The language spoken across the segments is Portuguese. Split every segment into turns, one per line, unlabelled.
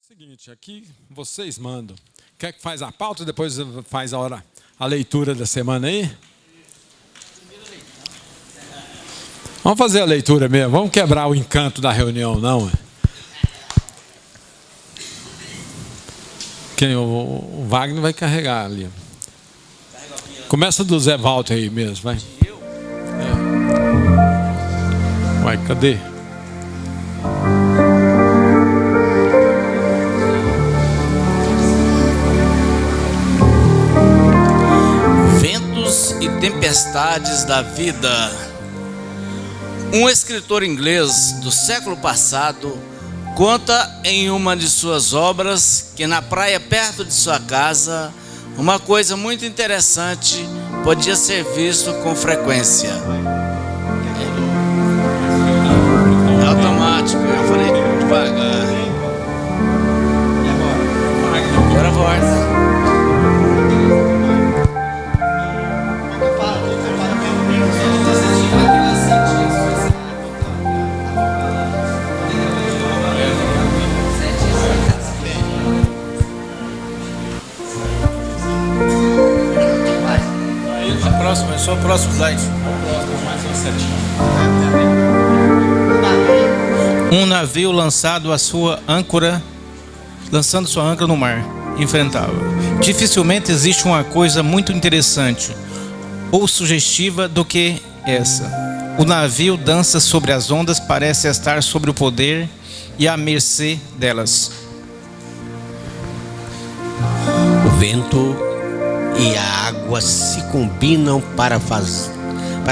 Seguinte, aqui vocês mandam. Quer que faz a pauta e depois faz a leitura da semana aí? Vamos fazer a leitura mesmo. Vamos quebrar o encanto da reunião, não? O Wagner vai carregar ali. Começa do Zé Walter aí mesmo, vai. Vai, cadê?
Ventos e tempestades da vida. Um escritor inglês do século passado conta em uma de suas obras que na praia perto de sua casa uma coisa muito interessante podia ser visto com frequência. É automático, eu falei devagar. Agora volta.
É só o próximo slide. Um navio lançando sua âncora no mar, enfrentava. Dificilmente existe uma coisa muito interessante ou sugestiva do que essa. O navio dança sobre as ondas, parece estar sob o poder e à mercê delas.
O vento e a água se combinam para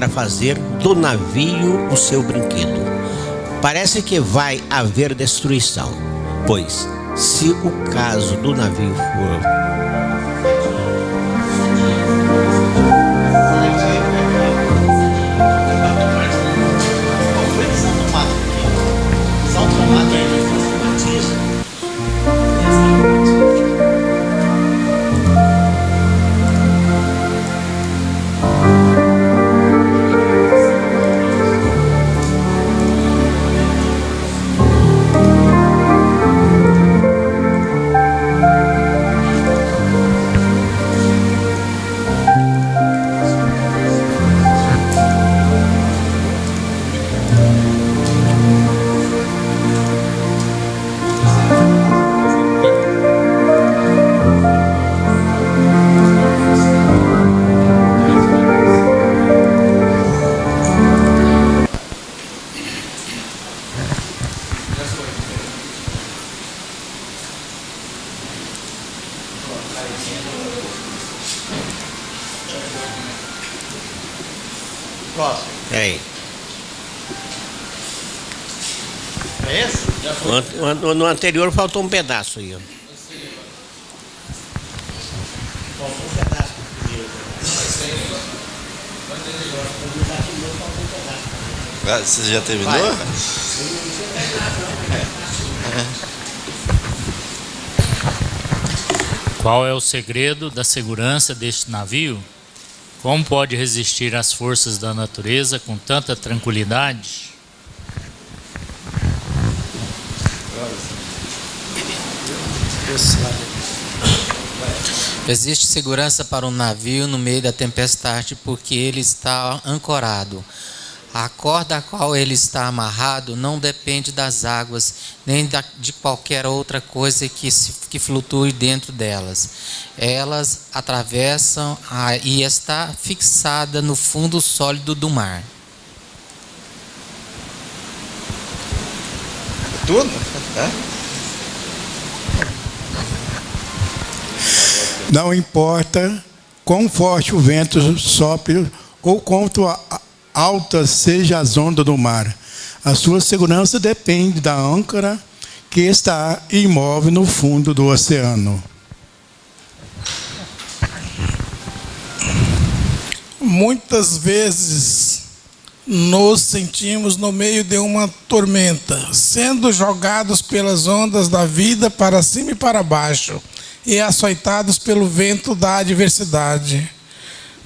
fazer do navio o seu brinquedo. Parece que vai haver destruição, pois se o caso do navio for
Próximo.
Peraí.
É esse?
No anterior faltou um pedaço aí, ó.
Faltou um pedaço primeiro.
Você já terminou?
Qual é o segredo da segurança deste navio? Como pode resistir às forças da natureza com tanta tranquilidade?
Existe segurança para um navio no meio da tempestade porque ele está ancorado. A corda a qual ele está amarrado não depende das águas, nem de qualquer outra coisa que flutue dentro delas. Elas atravessam e está fixada no fundo sólido do mar.
Tudo?
Não importa quão forte o vento sopre ou quanto alta seja as ondas do mar, a sua segurança depende da âncora que está imóvel no fundo do oceano.
Muitas vezes nos sentimos no meio de uma tormenta, sendo jogados pelas ondas da vida para cima e para baixo, e açoitados pelo vento da adversidade.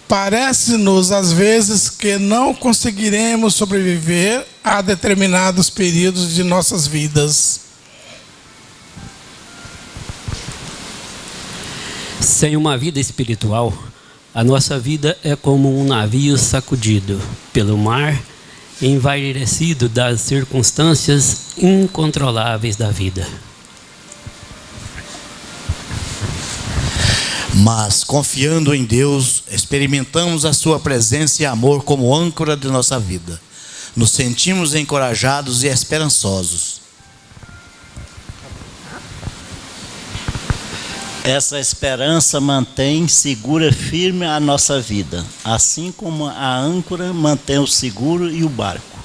Parece-nos, às vezes, que não conseguiremos sobreviver a determinados períodos de nossas vidas.
Sem uma vida espiritual, a nossa vida é como um navio sacudido pelo mar, envairecido das circunstâncias incontroláveis da vida.
Mas, confiando em Deus, experimentamos a sua presença e amor como âncora de nossa vida. Nos sentimos encorajados e esperançosos.
Essa esperança mantém segura firme a nossa vida, assim como a âncora mantém o seguro e o barco.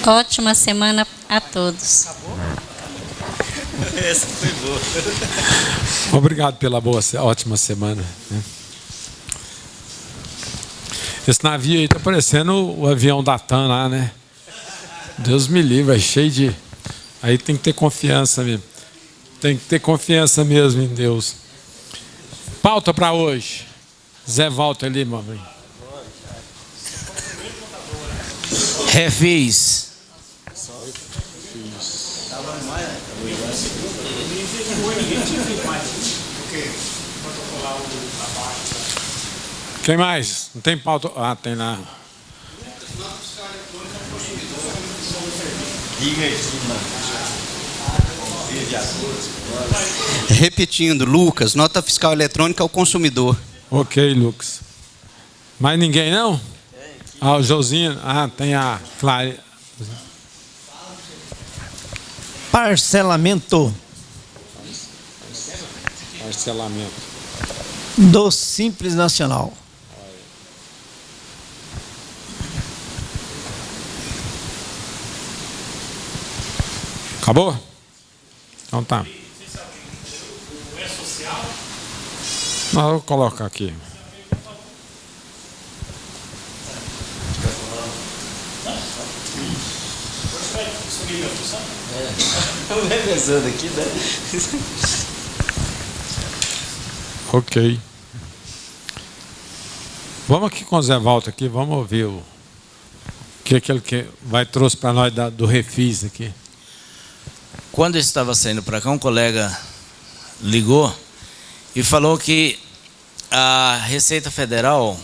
Ótima semana a todos.
Essa foi boa.
Obrigado pela ótima semana. Esse navio aí tá parecendo o avião da TAM lá, né? Deus me livre, é cheio de... Aí tem que ter confiança mesmo. Tem que ter confiança mesmo em Deus. Pauta para hoje. Zé, volta ali, mamãe.
Refis.
Quem mais? Não tem pauta? Ah, tem lá.
Repetindo, Lucas, nota fiscal eletrônica ao consumidor.
Ok, Lucas. Mais ninguém não? Ah, o Josinho. Ah, tem a Clara.
Parcelamento do Simples Nacional.
Acabou? Então tá. Não, eu vou colocar aqui.
Estou revezando aqui, né?
Ok. Vamos aqui com o Zé Walter aqui, vamos ouvir o que ele vai trouxe para nós do Refis aqui.
Quando eu estava saindo para cá, um colega ligou e falou que a Receita Federal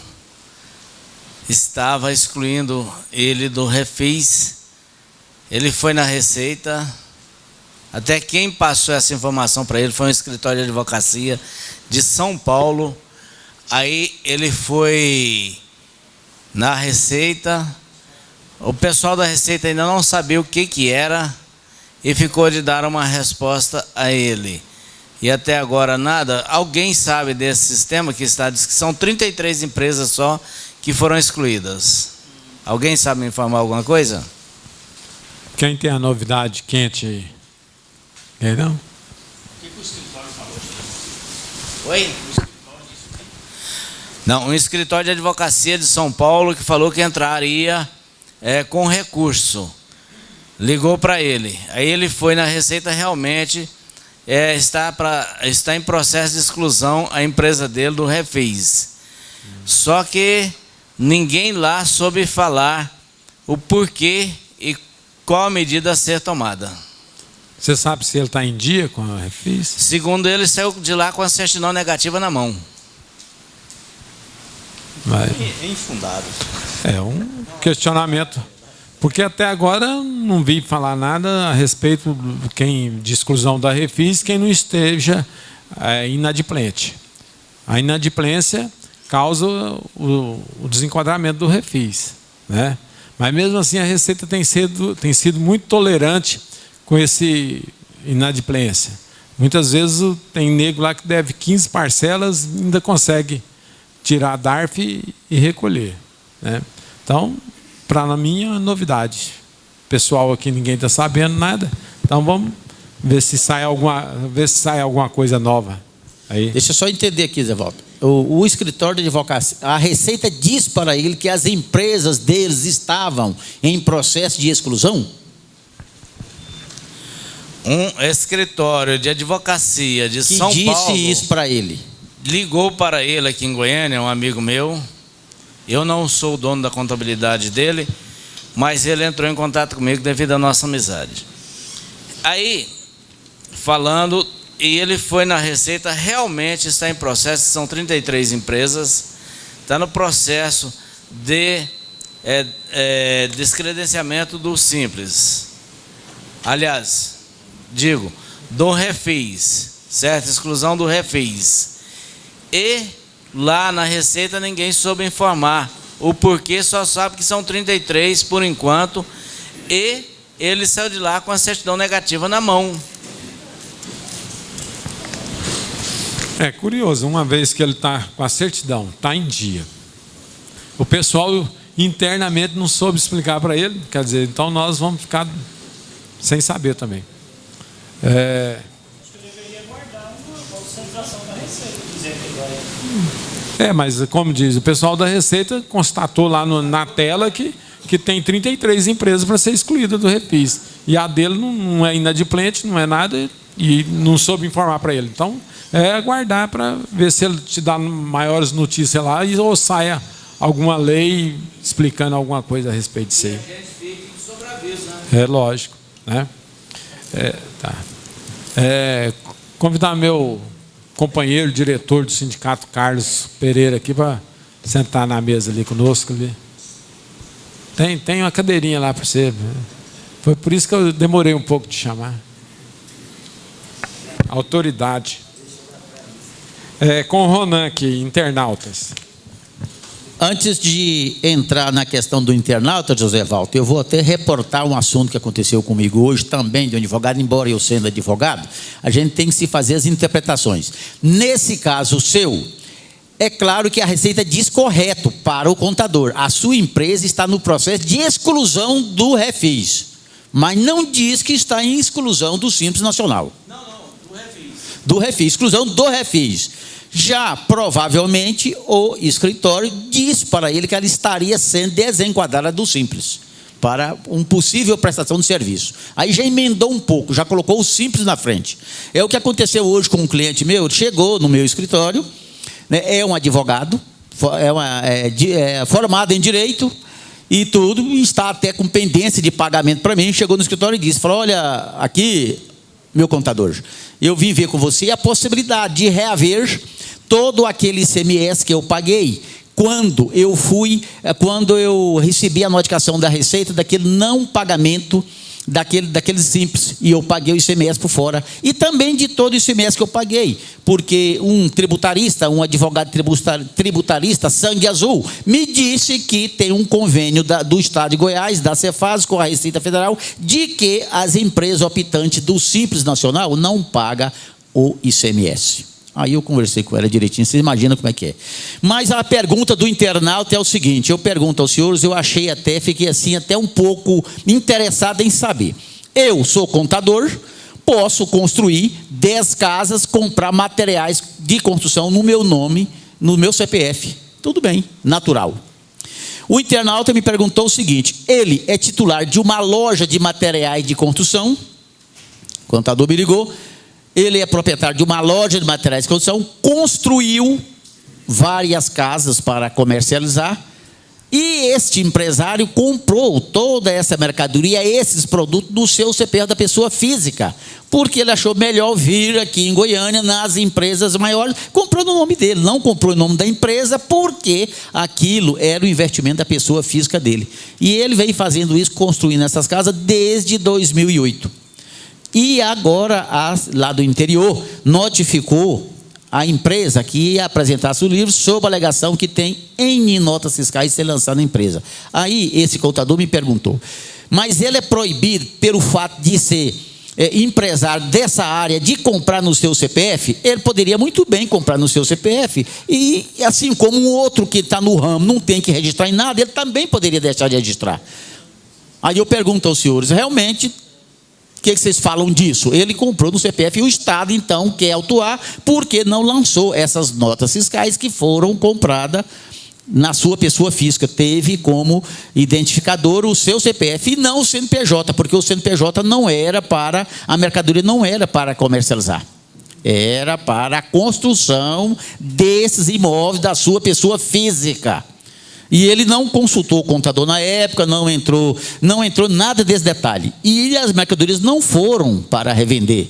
estava excluindo ele do Refis. Ele foi na Receita, até quem passou essa informação para ele foi um escritório de advocacia de São Paulo. Aí ele foi na Receita, o pessoal da Receita ainda não sabia o que era e ficou de dar uma resposta a ele. E até agora nada. Alguém sabe desse sistema que está, diz que são 33 empresas só que foram excluídas. Alguém sabe me informar alguma coisa?
Quem tem a novidade quente aí? Quem não?
O que o escritório falou? Oi? Não, um escritório de advocacia de São Paulo que falou que entraria com recurso. Ligou para ele. Aí ele foi na Receita, realmente está em processo de exclusão a empresa dele do Refis. Só que ninguém lá soube falar o porquê e qual a medida a ser tomada.
Você sabe se ele está em dia com a Refis?
Segundo ele, saiu de lá com a certidão negativa na mão.
É infundado.
É um questionamento. Porque até agora não vi falar nada a respeito de exclusão da Refis, quem não esteja inadimplente. A inadimplência causa o desenquadramento do Refis, né? Mas mesmo assim a Receita tem sido muito tolerante com esse inadimplência. Muitas vezes tem nego lá que deve 15 parcelas e ainda consegue tirar a DARF e recolher, né? Então, para mim é uma novidade. Pessoal aqui ninguém está sabendo nada. Então vamos ver se sai alguma coisa nova aí.
Deixa eu só entender aqui, Zé Walter. O escritório de advocacia, a Receita diz para ele que as empresas deles estavam em processo de exclusão?
Um escritório de advocacia de São Paulo
disse isso para ele.
Ligou para ele aqui em Goiânia, um amigo meu. Eu não sou o dono da contabilidade dele, mas ele entrou em contato comigo devido à nossa amizade. Aí falando, e ele foi na Receita, realmente está em processo, são 33 empresas, está no processo de descredenciamento do Simples. Aliás, digo, do Refis, certo? Exclusão do Refis. E lá na Receita ninguém soube informar o porquê, só sabe que são 33 por enquanto, e ele saiu de lá com a certidão negativa na mão.
É curioso, uma vez que ele está com a certidão, está em dia, o pessoal internamente não soube explicar para ele, quer dizer, então nós vamos ficar sem saber também. Mas como diz, o pessoal da Receita constatou lá na tela que tem 33 empresas para ser excluída do Refis. E a dele não é inadimplente, não é nada, e não soube informar para ele. Então, aguardar para ver se ele te dá maiores notícias lá ou saia alguma lei explicando alguma coisa a respeito disso aí. É lógico, né? Tá. Convidar meu companheiro, diretor do sindicato, Carlos Pereira, aqui para sentar na mesa ali conosco. Ali. Tem uma cadeirinha lá para você. Foi por isso que eu demorei um pouco de chamar. Autoridade. Com o Ronan aqui, internautas.
Antes de entrar na questão do internauta, José Walter, eu vou até reportar um assunto que aconteceu comigo hoje também de um advogado, embora eu sendo advogado, a gente tem que se fazer as interpretações. Nesse caso seu, é claro que a Receita diz correto para o contador. A sua empresa está no processo de exclusão do Refis, mas não diz que está em exclusão do Simples Nacional. Não, do Refis. Do Refis, exclusão do Refis. Já, provavelmente, o escritório diz para ele que ela estaria sendo desenquadrada do Simples para uma possível prestação de serviço. Aí já emendou um pouco, já colocou o Simples na frente. É o que aconteceu hoje com um cliente meu. Ele chegou no meu escritório, né, é um advogado, formado em Direito e tudo, e está até com pendência de pagamento para mim. Chegou no escritório e disse, falou, olha, aqui, meu contador, eu vim ver com você a possibilidade de reaver todo aquele ICMS que eu paguei quando eu recebi a notificação da Receita daquele não pagamento daquele Simples, e eu paguei o ICMS por fora, e também de todo o ICMS que eu paguei, porque um tributarista, um advogado tributarista, sangue azul, me disse que tem um convênio do Estado de Goiás, da Cefaz, com a Receita Federal, de que as empresas optantes do Simples Nacional não pagam o ICMS. Aí eu conversei com ela direitinho, vocês imaginam como é que é. Mas a pergunta do internauta é o seguinte, eu pergunto aos senhores, eu fiquei assim até um pouco interessado em saber. Eu sou contador, posso construir 10 casas, comprar materiais de construção no meu nome, no meu CPF. Tudo bem, natural. O internauta me perguntou o seguinte, ele é titular de uma loja de materiais de construção, o contador me ligou, ele é proprietário de uma loja de materiais de construção, construiu várias casas para comercializar, e este empresário comprou toda essa mercadoria, esses produtos, no seu CPF da pessoa física, porque ele achou melhor vir aqui em Goiânia, nas empresas maiores, comprou no nome dele, não comprou no nome da empresa, porque aquilo era o investimento da pessoa física dele. E ele vem fazendo isso, construindo essas casas desde 2008. E agora, lá do interior, notificou a empresa que ia apresentar seu livro sob a alegação que tem N notas fiscais ser lançada na empresa. Aí, esse contador me perguntou, mas ele é proibido pelo fato de ser empresário dessa área de comprar no seu CPF? Ele poderia muito bem comprar no seu CPF e, assim como um outro que está no ramo não tem que registrar em nada, ele também poderia deixar de registrar. Aí eu pergunto aos senhores, realmente, o que vocês falam disso? Ele comprou no CPF e o Estado, então, quer autuar porque não lançou essas notas fiscais que foram compradas na sua pessoa física. Teve como identificador o seu CPF e não o CNPJ, porque o CNPJ não era para, a mercadoria não era para comercializar. Era para a construção desses imóveis da sua pessoa física. E ele não consultou o contador na época, não entrou nada desse detalhe. E as mercadorias não foram para revender.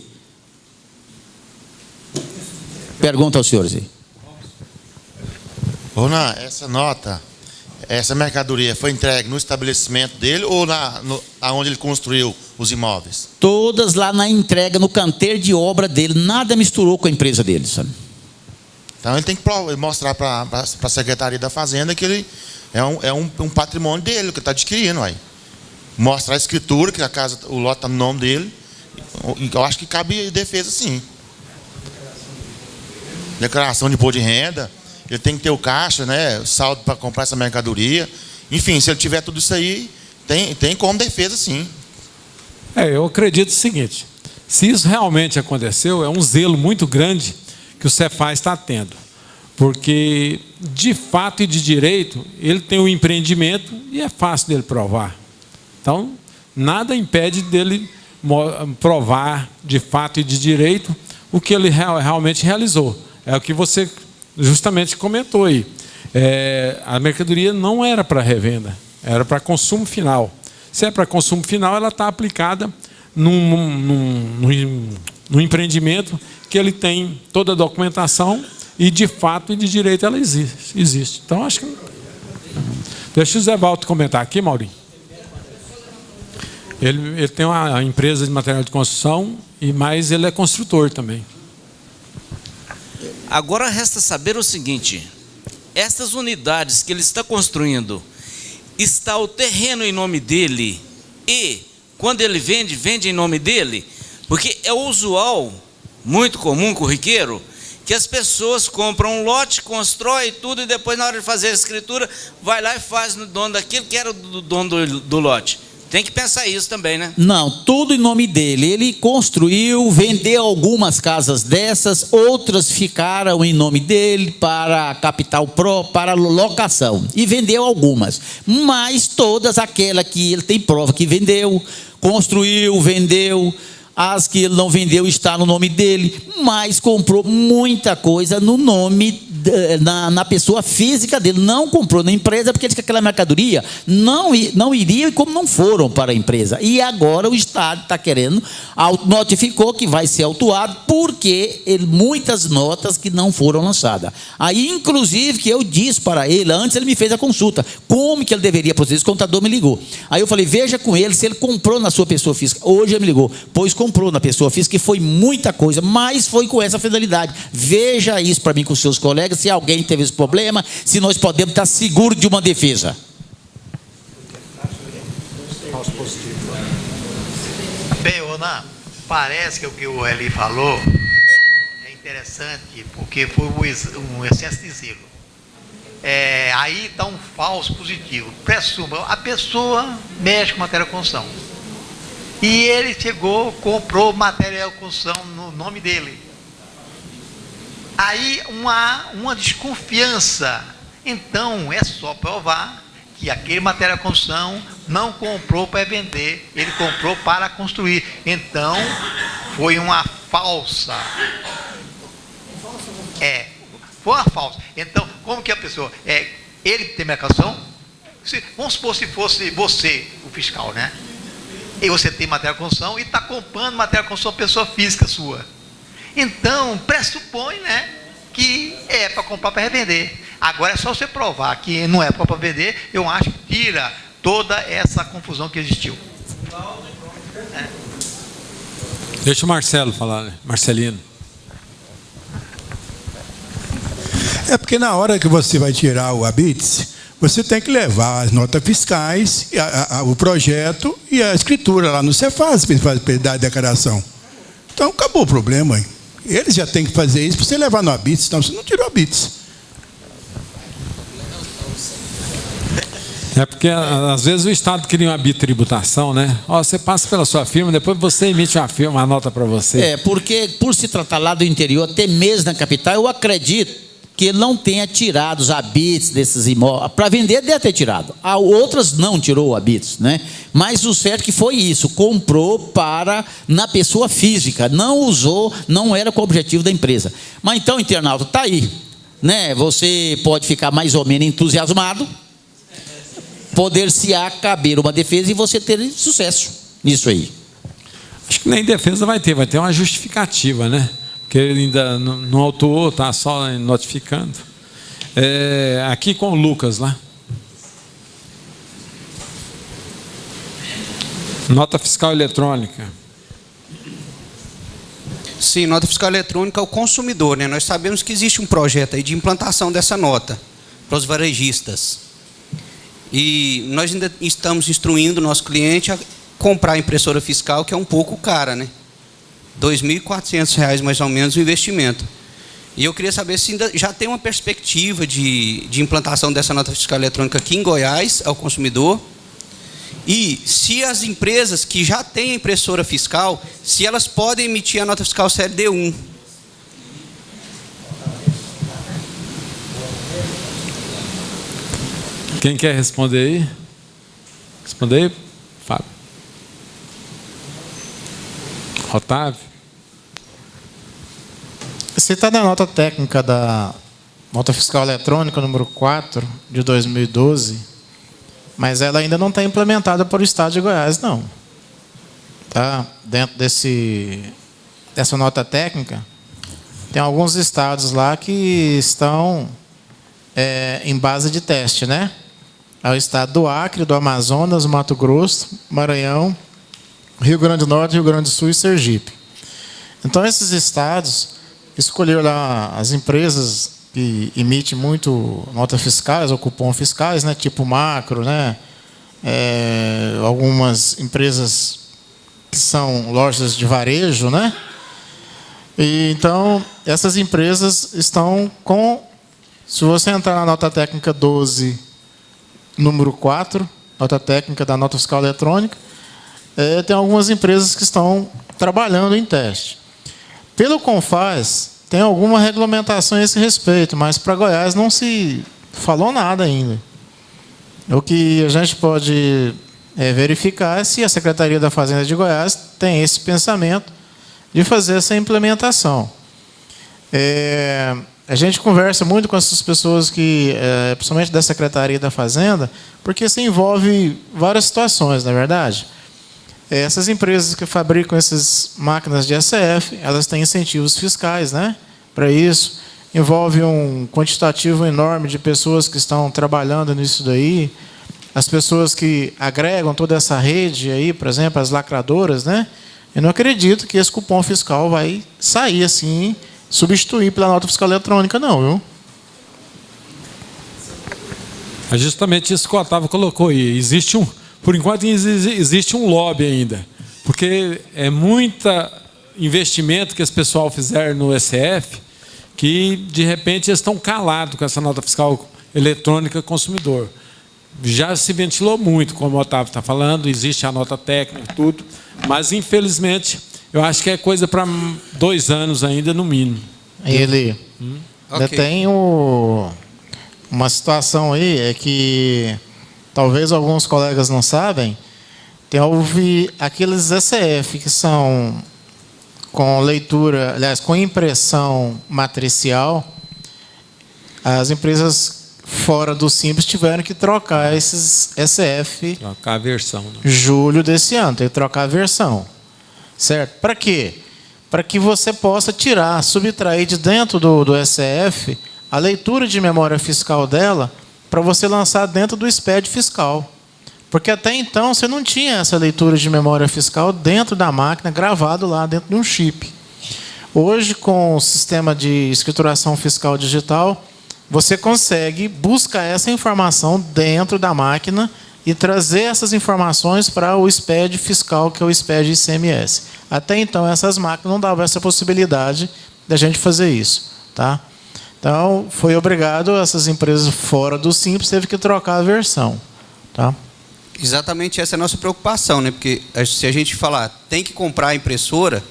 Pergunta aos senhores aí.
Ronan, essa mercadoria foi entregue no estabelecimento dele ou aonde ele construiu os imóveis?
Todas lá na entrega, no canteiro de obra dele, nada misturou com a empresa dele, sabe?
Então ele tem que mostrar para a Secretaria da Fazenda que ele é um patrimônio dele, que está adquirindo. Aí. Mostrar a escritura, que a casa, o lote está no nome dele. Eu acho que cabe defesa, sim. Declaração de imposto de renda. Ele tem que ter o caixa, né? Saldo para comprar essa mercadoria. Enfim, se ele tiver tudo isso aí, tem como defesa, sim.
Eu acredito o seguinte: se isso realmente aconteceu, é um zelo muito grande que o Cefaz está tendo. Porque, de fato e de direito, ele tem um empreendimento e é fácil dele provar. Então, nada impede dele provar de fato e de direito o que ele realmente realizou. É o que você justamente comentou aí. A mercadoria não era para revenda, era para consumo final. Se é para consumo final, ela está aplicada num empreendimento que ele tem toda a documentação e, de fato e de direito, ela existe. Então, acho que... Deixa o Zé Valdo comentar aqui, Maurinho. Ele tem uma empresa de material de construção, mas ele é construtor também.
Agora resta saber o seguinte: estas unidades que ele está construindo, está o terreno em nome dele e, quando ele vende em nome dele? Porque é usual, muito comum, corriqueiro, que as pessoas compram um lote, constroem tudo e depois, na hora de fazer a escritura, vai lá e faz no dono daquilo que era do dono do lote. Tem que pensar isso também, né?
Não, tudo em nome dele. Ele construiu, vendeu algumas casas dessas, outras ficaram em nome dele para capital próprio, para locação. E vendeu algumas. Mas todas aquelas que ele tem prova que vendeu, construiu, vendeu. As que ele não vendeu está no nome dele, mas comprou muita coisa no nome, na pessoa física dele. Não comprou na empresa, porque ele disse que aquela mercadoria não iria e como não foram para a empresa. E agora o Estado está querendo, notificou que vai ser autuado, porque muitas notas que não foram lançadas. Aí, inclusive, que eu disse para ele, antes ele me fez a consulta, como que ele deveria proceder. O contador me ligou. Aí eu falei, veja com ele se ele comprou na sua pessoa física. Hoje ele me ligou, pois comprou na pessoa física, que foi muita coisa, mas foi com essa finalidade. Veja isso para mim com seus colegas, se alguém teve esse problema, se nós podemos estar seguros de uma defesa.
Bem, Ronan, parece que o que o Eli falou é interessante, porque foi um excesso de zelo. Aí está um falso positivo. Pressuma, a pessoa mexe com matéria de construção. E ele chegou, comprou material de construção no nome dele. Aí uma desconfiança. Então é só provar que aquele material de construção não comprou para vender, ele comprou para construir. Então foi uma falsa. Foi uma falsa. Então, como que a pessoa. Ele tem mercação? Vamos supor se fosse você, o fiscal, né? E você tem material de construção e está comprando material de construção pessoa física sua. Então, pressupõe, né, que é para comprar para revender. Agora é só você provar que não é para vender, eu acho que tira toda essa confusão que existiu.
Deixa o Marcelo falar, né? Marcelino.
É porque na hora que você vai tirar o habite, você tem que levar as notas fiscais, o projeto e a escritura lá no Cefaz para dar a declaração. Então acabou o problema. Eles já têm que fazer isso para você levar no habite, senão você não tirou o habite.
É porque às vezes o Estado cria uma bitributação, né? Você passa pela sua firma, depois você emite uma nota para você.
Porque por se tratar lá do interior, até mesmo na capital, eu acredito que ele não tenha tirado os habites desses imóveis. Para vender, deve ter tirado. Outras não tirou habites, né? Mas o certo que foi isso, comprou na pessoa física, não usou, não era com o objetivo da empresa. Mas então, internauta, está aí, né? Você pode ficar mais ou menos entusiasmado, poder-se-á caber uma defesa e você ter sucesso nisso aí.
Acho que nem defesa vai ter uma justificativa, né? que ele ainda não autuou, está só notificando. Aqui com o Lucas lá. Nota fiscal eletrônica.
Sim, nota fiscal eletrônica ao consumidor, né? Nós sabemos que existe um projeto aí de implantação dessa nota para os varejistas. E nós ainda estamos instruindo o nosso cliente a comprar a impressora fiscal, que é um pouco cara, né? R$ 2.400 mais ou menos o investimento. E eu queria saber se ainda já tem uma perspectiva de implantação dessa nota fiscal eletrônica aqui em Goiás ao consumidor. E se as empresas que já têm a impressora fiscal, se elas podem emitir a nota fiscal série D1.
Quem quer responder aí? Responder aí, Fábio. Otávio.
Você está na nota técnica da nota fiscal eletrônica número 4 de 2012, mas ela ainda não está implementada para o estado de Goiás, não. Tá? Dentro dessa nota técnica, tem alguns estados lá que estão em base de teste, né? É o estado do Acre, do Amazonas, Mato Grosso, Maranhão, Rio Grande do Norte, Rio Grande do Sul e Sergipe. Então, esses estados escolheram lá as empresas que emitem muito notas fiscais ou cupom fiscais, né? Tipo Macro, né? Algumas empresas que são lojas de varejo, né? E, então, essas empresas estão com... Se você entrar na nota técnica 12, número 4, nota técnica da nota fiscal eletrônica, tem algumas empresas que estão trabalhando em teste. Pelo CONFAS, tem alguma regulamentação a esse respeito, mas para Goiás não se falou nada ainda. O que a gente pode verificar é se a Secretaria da Fazenda de Goiás tem esse pensamento de fazer essa implementação. A gente conversa muito com essas pessoas que, principalmente da Secretaria da Fazenda, porque isso envolve várias situações, não é verdade? Essas empresas que fabricam essas máquinas de ECF, elas têm incentivos fiscais, né? Para isso. Envolve um quantitativo enorme de pessoas que estão trabalhando nisso daí. As pessoas que agregam toda essa rede aí, por exemplo, as lacradoras, né? Eu não acredito que esse cupom fiscal vai sair assim, substituir pela nota fiscal eletrônica, não, viu?
É justamente isso que o Otávio colocou aí. Por enquanto, existe um lobby ainda, porque é muito investimento que esse pessoal fizeram no ECF, que, de repente, eles estão calados com essa nota fiscal eletrônica consumidor. Já se ventilou muito, como o Otávio está falando, existe a nota técnica e tudo, mas, infelizmente, eu acho que é coisa para 2 anos ainda, no mínimo.
Ainda tem uma situação aí, é que talvez alguns colegas não sabem, houve aqueles ECF que são com leitura, aliás, com impressão matricial. As empresas fora do Simples tiveram que trocar esses ECF.
Trocar a versão. Né?
Julho desse ano, tem que trocar a versão. Certo? Para quê? Para que você possa subtrair de dentro do ECF a leitura de memória fiscal dela, para você lançar dentro do SPED fiscal. Porque até então você não tinha essa leitura de memória fiscal dentro da máquina, gravado lá dentro de um chip. Hoje, com o sistema de escrituração fiscal digital, você consegue buscar essa informação dentro da máquina e trazer essas informações para o SPED fiscal, que é o SPED ICMS. Até então, essas máquinas não davam essa possibilidade da gente fazer isso. Tá? Então, foi obrigado, essas empresas fora do Simples teve que trocar a versão. Tá?
Exatamente essa é a nossa preocupação, né? Porque se a gente falar, tem que comprar a impressora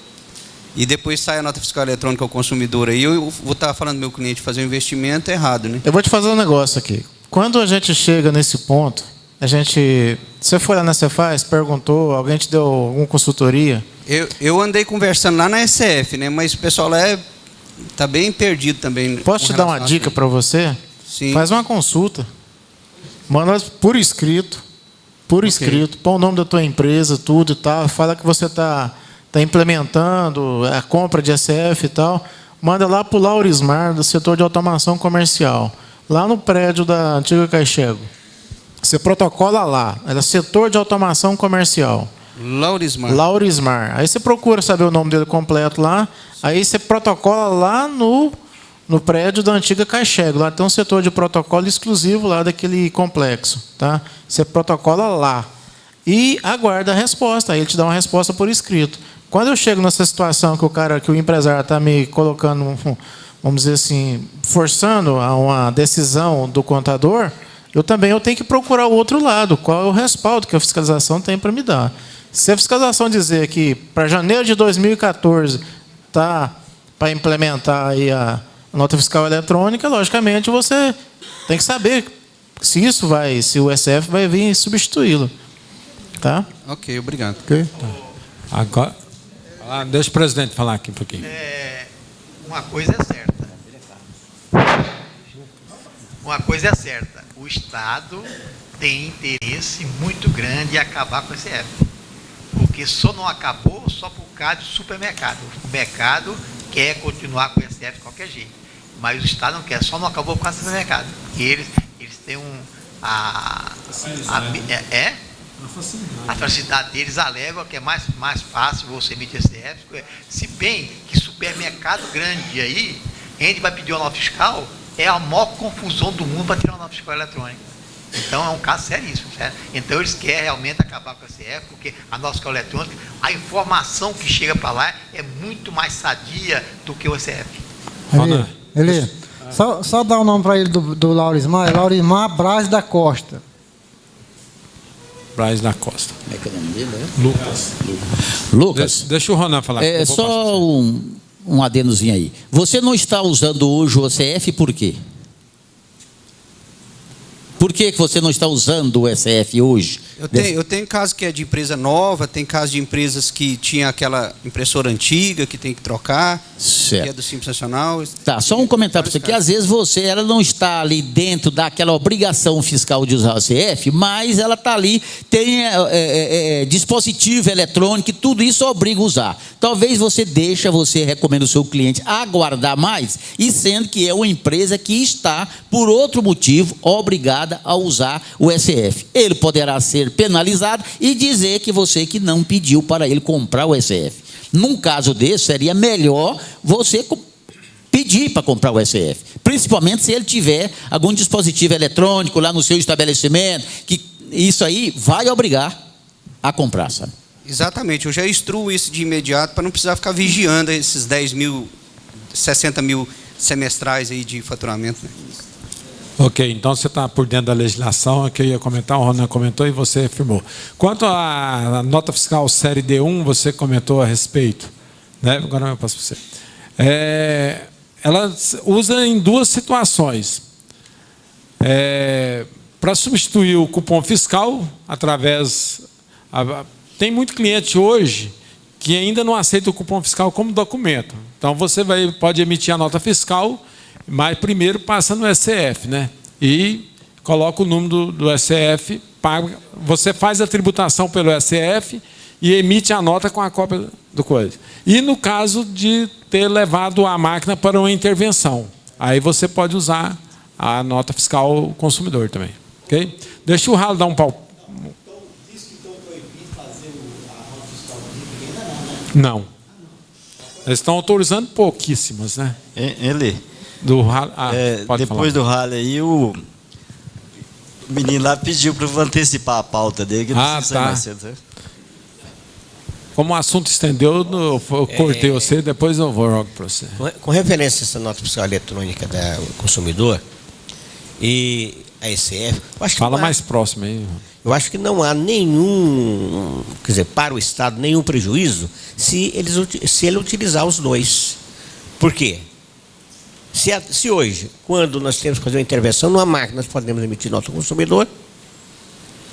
e depois sai a nota fiscal eletrônica ao consumidor, aí eu vou estar falando do meu cliente fazer um investimento errado, né?
Eu vou te fazer um negócio aqui. Quando a gente chega nesse ponto, você foi lá na Cefaz, perguntou, alguém te deu alguma consultoria?
Eu andei conversando lá na ECF, né? Mas o pessoal lá está bem perdido também.
Posso te dar uma dica para você?
Sim.
Faz uma consulta. Manda por escrito. Por escrito. Põe o nome da tua empresa, tudo e tal. Fala que você está está implementando a compra de SF e tal, manda lá para o Laurismar, do setor de automação comercial, lá no prédio da antiga Caixego. Você protocola lá, era setor de automação comercial. Laurismar. Aí você procura saber o nome dele completo lá, aí você protocola lá no prédio da antiga Caixego. Lá tem um setor de protocolo exclusivo lá daquele complexo. Tá? Você protocola lá e aguarda a resposta. Aí ele te dá uma resposta por escrito. Quando eu chego nessa situação que o empresário está me colocando, vamos dizer assim, forçando a uma decisão do contador, eu tenho que procurar o outro lado. Qual é o respaldo que a fiscalização tem para me dar? Se a fiscalização dizer que para janeiro de 2014 está para implementar aí a nota fiscal eletrônica, logicamente você tem que saber se o SF vai vir substituí-lo. Tá?
Ok, obrigado.
Okay.
Agora, deixa o presidente falar aqui um pouquinho.
Uma coisa é certa. O Estado tem interesse muito grande em acabar com o SF. Porque só não acabou só por causa do supermercado. O mercado quer continuar com o SF de qualquer jeito. Mas o Estado não quer, só não acabou por causa do supermercado. Porque eles têm a facilidade deles alegam que é mais fácil você emitir SF. Se bem que supermercado grande aí, a gente vai pedir uma nota fiscal, é a maior confusão do mundo para tirar uma nota fiscal eletrônica. Então é um caso seríssimo, certo? Então eles querem realmente acabar com a SF, porque a nota fiscal eletrônica, a informação que chega para lá é muito mais sadia do que o SF.
Eli, só dar o nome para ele do Laurismar, é Laurismar Braz da Costa.
Braz da Costa.
Como é que é o nome dele, né?
Lucas. Deixa o Ronan falar.
Só um adendozinho aí. Você não está usando hoje o OCF por quê? Por que você não está usando o SF hoje?
Eu tenho caso que é de empresa nova, tem caso de empresas que tinha aquela impressora antiga que tem que trocar,
certo,
que é do Simples Nacional.
Tá, só um comentário para você, que às vezes ela não está ali dentro daquela obrigação fiscal de usar o CF, mas ela está ali, tem dispositivo eletrônico, tudo isso obriga a usar. Talvez você recomenda o seu cliente aguardar mais, e sendo que é uma empresa que está, por outro motivo, obrigada a usar o SF. Ele poderá ser penalizado e dizer que você que não pediu para ele comprar o SF. Num caso desse, seria melhor você pedir para comprar o SF, principalmente se ele tiver algum dispositivo eletrônico lá no seu estabelecimento, que isso aí vai obrigar a comprar, sabe?
Exatamente, eu já instruo isso de imediato para não precisar ficar vigiando esses 10 mil, 60 mil semestrais aí de faturamento, né?
Ok, então você está por dentro da legislação, que eu ia comentar, o Ronan comentou e você afirmou. Quanto à nota fiscal série D1, você comentou a respeito, né? Agora eu passo para você. Ela usa em duas situações. Para substituir o cupom fiscal, tem muito cliente hoje que ainda não aceita o cupom fiscal como documento. Então você pode emitir a nota fiscal, mas primeiro passa no SF, né? E coloca o número do SF, paga, você faz a tributação pelo SF e emite a nota com a cópia do coisa. E no caso de ter levado a máquina para uma intervenção, aí você pode usar a nota fiscal consumidor também. Ok? Deixa o Ralo dar um pau. Não. Eles estão autorizando pouquíssimas, né?
Depois do rally aí, o menino lá pediu para eu antecipar a pauta dele, que não precisa mais cedo, certo?
Como o assunto estendeu, eu cortei você, depois eu vou logo para você.
Com referência a essa nota fiscal eletrônica do consumidor e a SF,
fala mais próximo aí.
Eu acho que não há nenhum, quer dizer, para o Estado, nenhum prejuízo se ele utilizar os dois. Por quê? Se hoje, quando nós temos que fazer uma intervenção numa máquina, nós podemos emitir nota ao consumidor,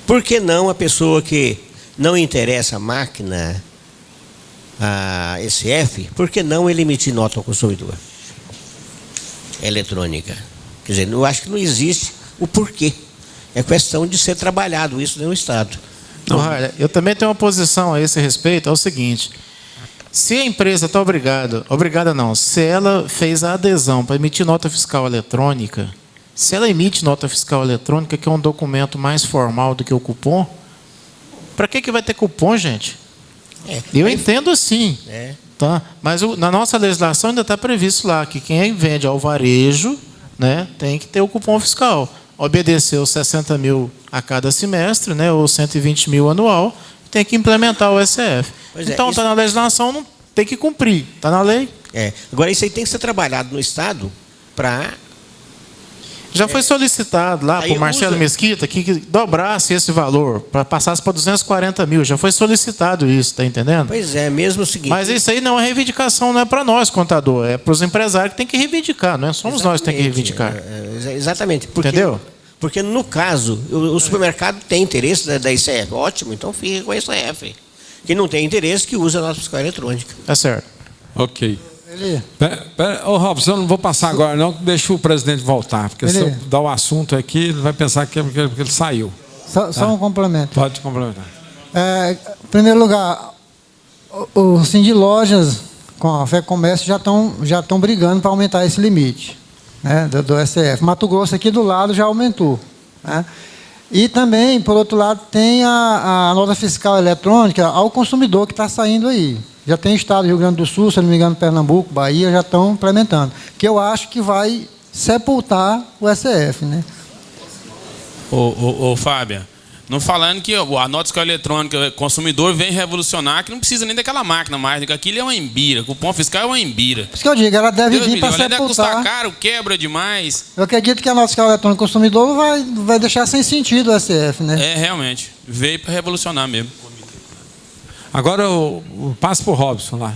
por que não a pessoa que não interessa a máquina, a SF, por que não ele emitir nota ao consumidor eletrônica? Quer dizer, eu acho que não existe o porquê. É questão de ser trabalhado isso no Estado.
Eu também tenho uma posição a esse respeito, é o seguinte: Se a empresa está obrigada não, se ela fez a adesão para emitir nota fiscal eletrônica, se ela emite nota fiscal eletrônica, que é um documento mais formal do que o cupom, para que vai ter cupom, gente? Eu entendo assim. Tá? Mas na nossa legislação ainda está previsto lá que quem vende ao varejo, né, tem que ter o cupom fiscal. Obedecer os 60 mil a cada semestre, né, ou 120 mil anual, tem que implementar o SF. Então, está na legislação, não tem que cumprir. Está na lei.
Agora, isso aí tem que ser trabalhado no Estado para...
Já foi solicitado lá para o Marcelo Mesquita que dobrasse esse valor, para passasse para 240 mil. Já foi solicitado isso, está entendendo?
Pois é, mesmo o seguinte...
Mas isso aí não é reivindicação, não é para nós, contador. É para os empresários que tem que reivindicar, não é? Somos nós que tem que reivindicar.
Exatamente.
Entendeu?
Porque, no caso, o supermercado tem interesse da ICF. Ótimo, então fica com a ICF. Quem não tem interesse, que usa a nota fiscal eletrônica.
Tá certo.
Ok. Ô, Robson, eu não vou passar agora, não, deixa o presidente voltar, porque se eu dar o assunto aqui, ele vai pensar que ele saiu.
Só um complemento.
Pode complementar.
Em primeiro lugar, os Cindy Lojas com a Fé Comércio já estão brigando para aumentar esse limite, né, do SF. Mato Grosso aqui do lado já aumentou, né? E também, por outro lado, tem a nota fiscal eletrônica ao consumidor que está saindo aí. Já tem estado do Rio Grande do Sul, se não me engano, Pernambuco, Bahia, já estão implementando. Que eu acho que vai sepultar o SF, né?
Ô Fábio, não falando que a nota fiscal eletrônica, o consumidor vem revolucionar, que não precisa nem daquela máquina mais, que aquilo é uma embira, o cupom fiscal é uma embira.
Por isso que eu digo, ela deve vir para sepultar.
Além de custar caro, quebra demais.
Eu acredito que a nota fiscal eletrônica do consumidor vai deixar sem sentido o SF, né?
Realmente. Veio para revolucionar mesmo.
Agora eu passo para o Robson lá.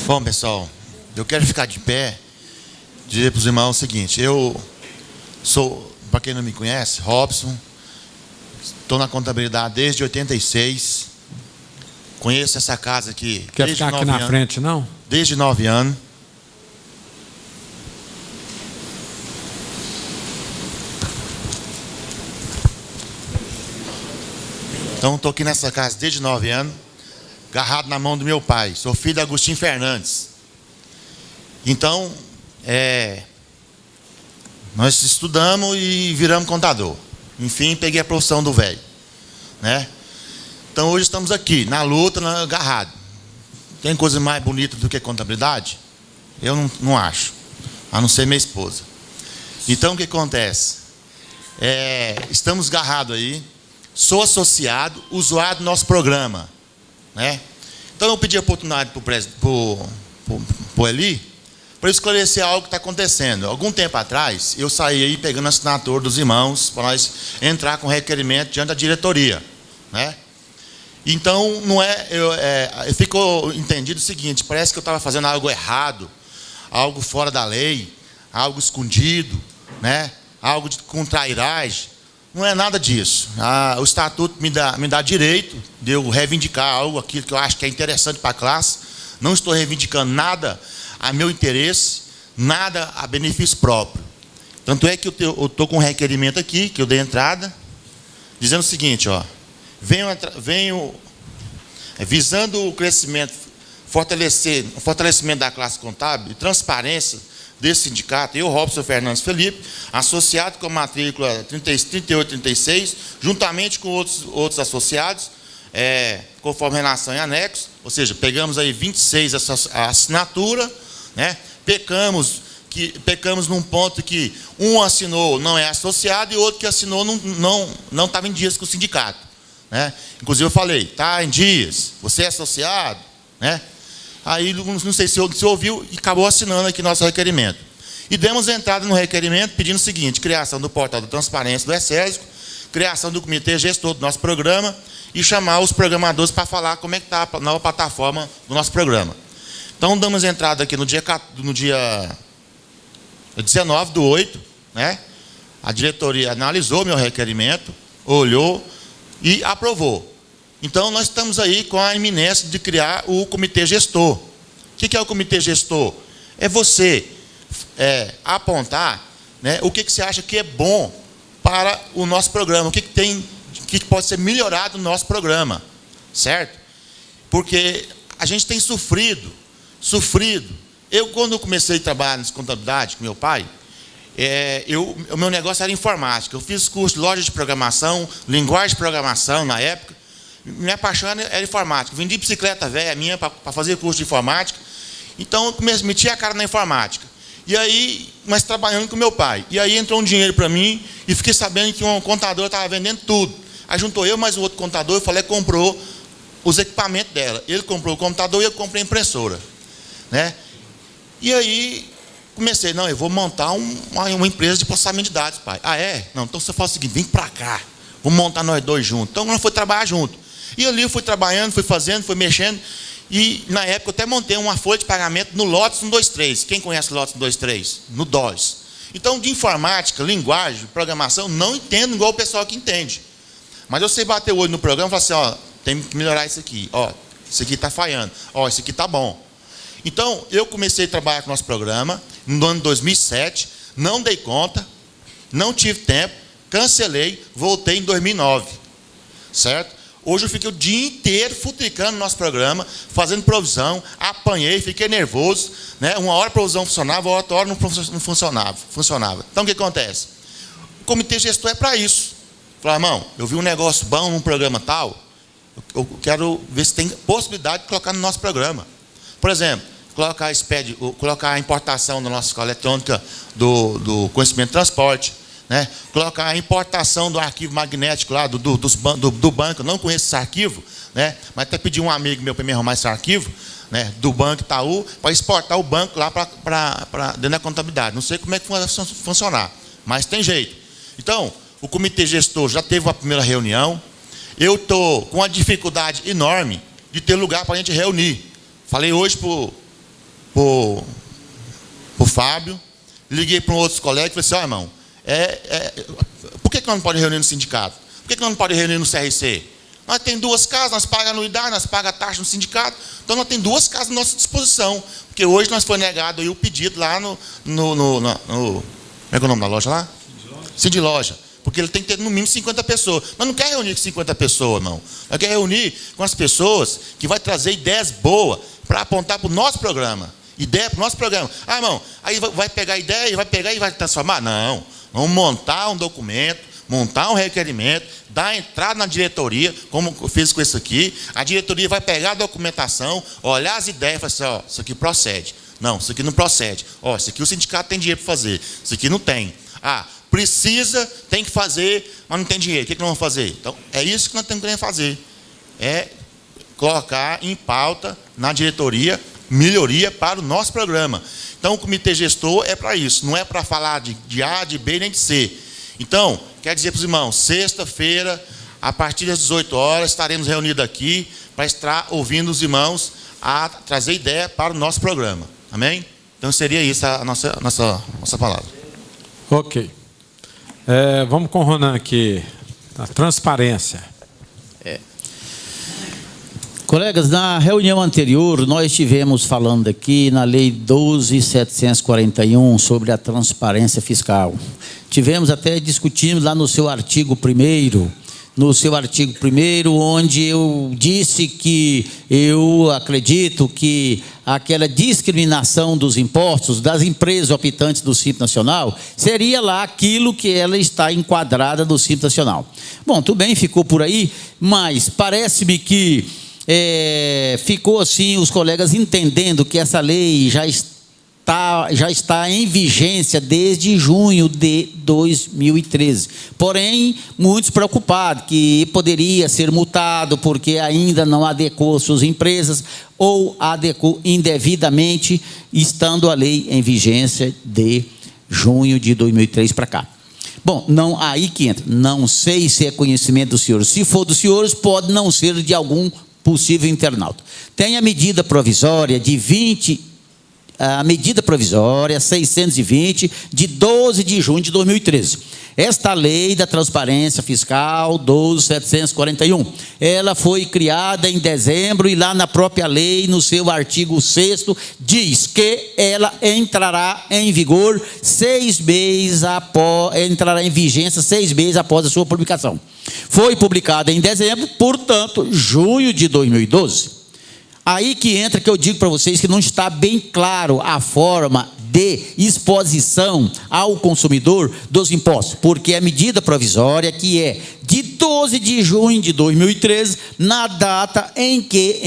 Bom, pessoal, eu quero ficar de pé e dizer para os irmãos o seguinte: eu sou, para quem não me conhece, Robson, estou na contabilidade desde 86, conheço essa casa aqui.
Quer ficar aqui na frente, não?
Desde 9 anos. Então, estou aqui nessa casa desde 9 anos, agarrado na mão do meu pai. Sou filho de Agostinho Fernandes. Então, nós estudamos e viramos contador. Enfim, peguei a profissão do velho, né? Então, hoje estamos aqui, na luta, agarrado. Tem coisa mais bonita do que contabilidade? Eu não acho, a não ser minha esposa. Então, o que acontece? Estamos agarrados aí. Sou associado, usuário do nosso programa, né? Então eu pedi a oportunidade para o Eli para esclarecer algo que está acontecendo. Algum tempo atrás, eu saí aí pegando a assinatura dos irmãos para nós entrar com requerimento diante da diretoria, né? Então ficou entendido o seguinte: parece que eu estava fazendo algo errado, algo fora da lei, algo escondido, né? Algo com trairagem. Não é nada disso. O estatuto me dá direito de eu reivindicar algo, aquilo que eu acho que é interessante para a classe. Não estou reivindicando nada a meu interesse, nada a benefício próprio. Tanto é que eu estou com um requerimento aqui, que eu dei entrada, dizendo o seguinte: venho visando o crescimento, o fortalecimento da classe contábil e transparência desse sindicato, eu, Robson Fernandes Felipe, associado com a matrícula 3836, juntamente com outros associados, conforme relação em anexo, ou seja, pegamos aí 26 assinatura, né? Pecamos num ponto que um assinou, não é associado, e outro que assinou não estava em dias com o sindicato, né? Inclusive eu falei, está em dias, você é associado, né? Aí, não sei se ouviu, e acabou assinando aqui nosso requerimento. E demos entrada no requerimento pedindo o seguinte: criação do portal da transparência do ESESICO, criação do comitê gestor do nosso programa e chamar os programadores para falar como é que está a nova plataforma do nosso programa. Então, damos entrada aqui no dia 19/8, né? A diretoria analisou meu requerimento, olhou e aprovou. Então, nós estamos aí com a iminência de criar o comitê gestor. O que é o comitê gestor? É você apontar, né, o que você acha que é bom para o nosso programa, o que tem que pode ser melhorado no nosso programa, certo? Porque a gente tem sofrido. Eu, quando comecei a trabalhar na contabilidade com meu pai, o meu negócio era informática. Eu fiz curso de loja de programação, linguagem de programação na época. Minha paixão era informática. Vendi bicicleta velha minha para fazer curso de informática. Então, eu meti a cara na informática. E aí, mas trabalhando com meu pai. E aí entrou um dinheiro para mim e fiquei sabendo que um contador estava vendendo tudo. Aí juntou eu mais o outro contador, comprou os equipamentos dela. Ele comprou o computador e eu comprei a impressora, né? E aí comecei, não, eu vou montar uma empresa de processamento de dados, pai. Ah, é? Não, então você faz o seguinte, vem para cá, vamos montar nós dois juntos. Então nós fomos trabalhar junto. E ali eu fui trabalhando, fui fazendo, fui mexendo. E na época eu até montei uma folha de pagamento no Lotus 123. Quem conhece o Lotus 123? No DOS. Então, de informática, linguagem, programação, não entendo igual o pessoal que entende. Mas eu sei bater o olho no programa e falar assim, ó, tem que melhorar isso aqui. Ó, isso aqui está falhando. Ó, isso aqui está bom. Então, eu comecei a trabalhar com o nosso programa no ano de 2007, não dei conta, não tive tempo, cancelei, voltei em 2009, certo? Hoje eu fiquei o dia inteiro futricando o nosso programa, fazendo provisão, apanhei, fiquei nervoso, né? Uma hora a provisão funcionava, outra hora não funcionava. Então, o que acontece? O comitê gestor é para isso. Falar, irmão, eu vi um negócio bom num programa tal, eu quero ver se tem possibilidade de colocar no nosso programa. Por exemplo, colocar a importação da nossa escola eletrônica do conhecimento de transporte, né? Colocar a importação do arquivo magnético lá do banco. Eu não conheço esse arquivo, né? Mas até pedi um amigo meu para me arrumar esse arquivo, né? Do Banco Itaú, para exportar o banco lá para dentro da contabilidade. Não sei como é que vai funcionar, mas tem jeito. Então, o comitê gestor já teve uma primeira reunião. Eu estou com uma dificuldade enorme de ter lugar para a gente reunir. Falei hoje para o Fábio, liguei para um outro colega e falei assim, ó, irmão, por que nós não podemos reunir no sindicato? Por que nós não podemos reunir no CRC? Nós temos 2 casas, nós pagamos anuidade, nós pagamos a taxa no sindicato, então nós temos 2 casas à nossa disposição, porque hoje nós foi negado aí o pedido lá como é que é o nome da loja lá? Cindy Loja. Porque ele tem que ter no mínimo 50 pessoas. Mas não quer reunir com 50 pessoas, não. Nós quer reunir com as pessoas que vai trazer ideias boas para apontar para o nosso programa. Ideia para o nosso programa. Ah, irmão, aí vai pegar a ideia e vai pegar e vai transformar? Não. Vamos montar um documento, montar um requerimento, dar entrada na diretoria, como eu fiz com isso aqui. A diretoria vai pegar a documentação, olhar as ideias e falar assim, ó, isso aqui procede. Não, isso aqui não procede. Ó, isso aqui o sindicato tem dinheiro para fazer. Isso aqui não tem. Ah, precisa, tem que fazer, mas não tem dinheiro. O que nós vamos fazer? Então, é isso que nós temos que fazer. É colocar em pauta na diretoria melhoria para o nosso programa. Então, o comitê gestor é para isso. Não é para falar de A, de B, nem de C. Então, quer dizer para os irmãos, sexta-feira, a partir das 18 horas, estaremos reunidos aqui para estar ouvindo os irmãos a trazer ideia para o nosso programa. Amém? Então, seria isso a nossa palavra.
Ok. Vamos com o Ronan aqui, a transparência.
Colegas, na reunião anterior, nós estivemos falando aqui na Lei 12.741 sobre a transparência fiscal. Tivemos até discutindo lá no seu artigo 1º, onde eu disse que eu acredito que aquela discriminação dos impostos das empresas optantes do Simples Nacional seria lá aquilo que ela está enquadrada do Simples Nacional. Bom, tudo bem, ficou por aí, mas parece-me que ficou assim os colegas entendendo que essa lei já está em vigência desde junho de 2013. Porém, muitos preocupados que poderia ser multado porque ainda não adequou suas empresas ou adequou indevidamente, estando a lei em vigência de junho de 2003 para cá. Bom, não, aí que entra. Não sei se é conhecimento dos senhores. Se for dos senhores, pode não ser de algum possível internauta. Tem a medida provisória de 20 a medida provisória 620, de 12 de junho de 2013. Esta lei da transparência fiscal 12.741, ela foi criada em dezembro e lá na própria lei, no seu artigo 6º, diz que ela entrará em vigor 6 meses após, entrará em vigência 6 meses após a sua publicação. Foi publicada em dezembro, portanto, junho de 2012. Aí que entra que eu digo para vocês que não está bem claro a forma de exposição ao consumidor dos impostos, porque a medida provisória que é de 12 de junho de 2013, na data em que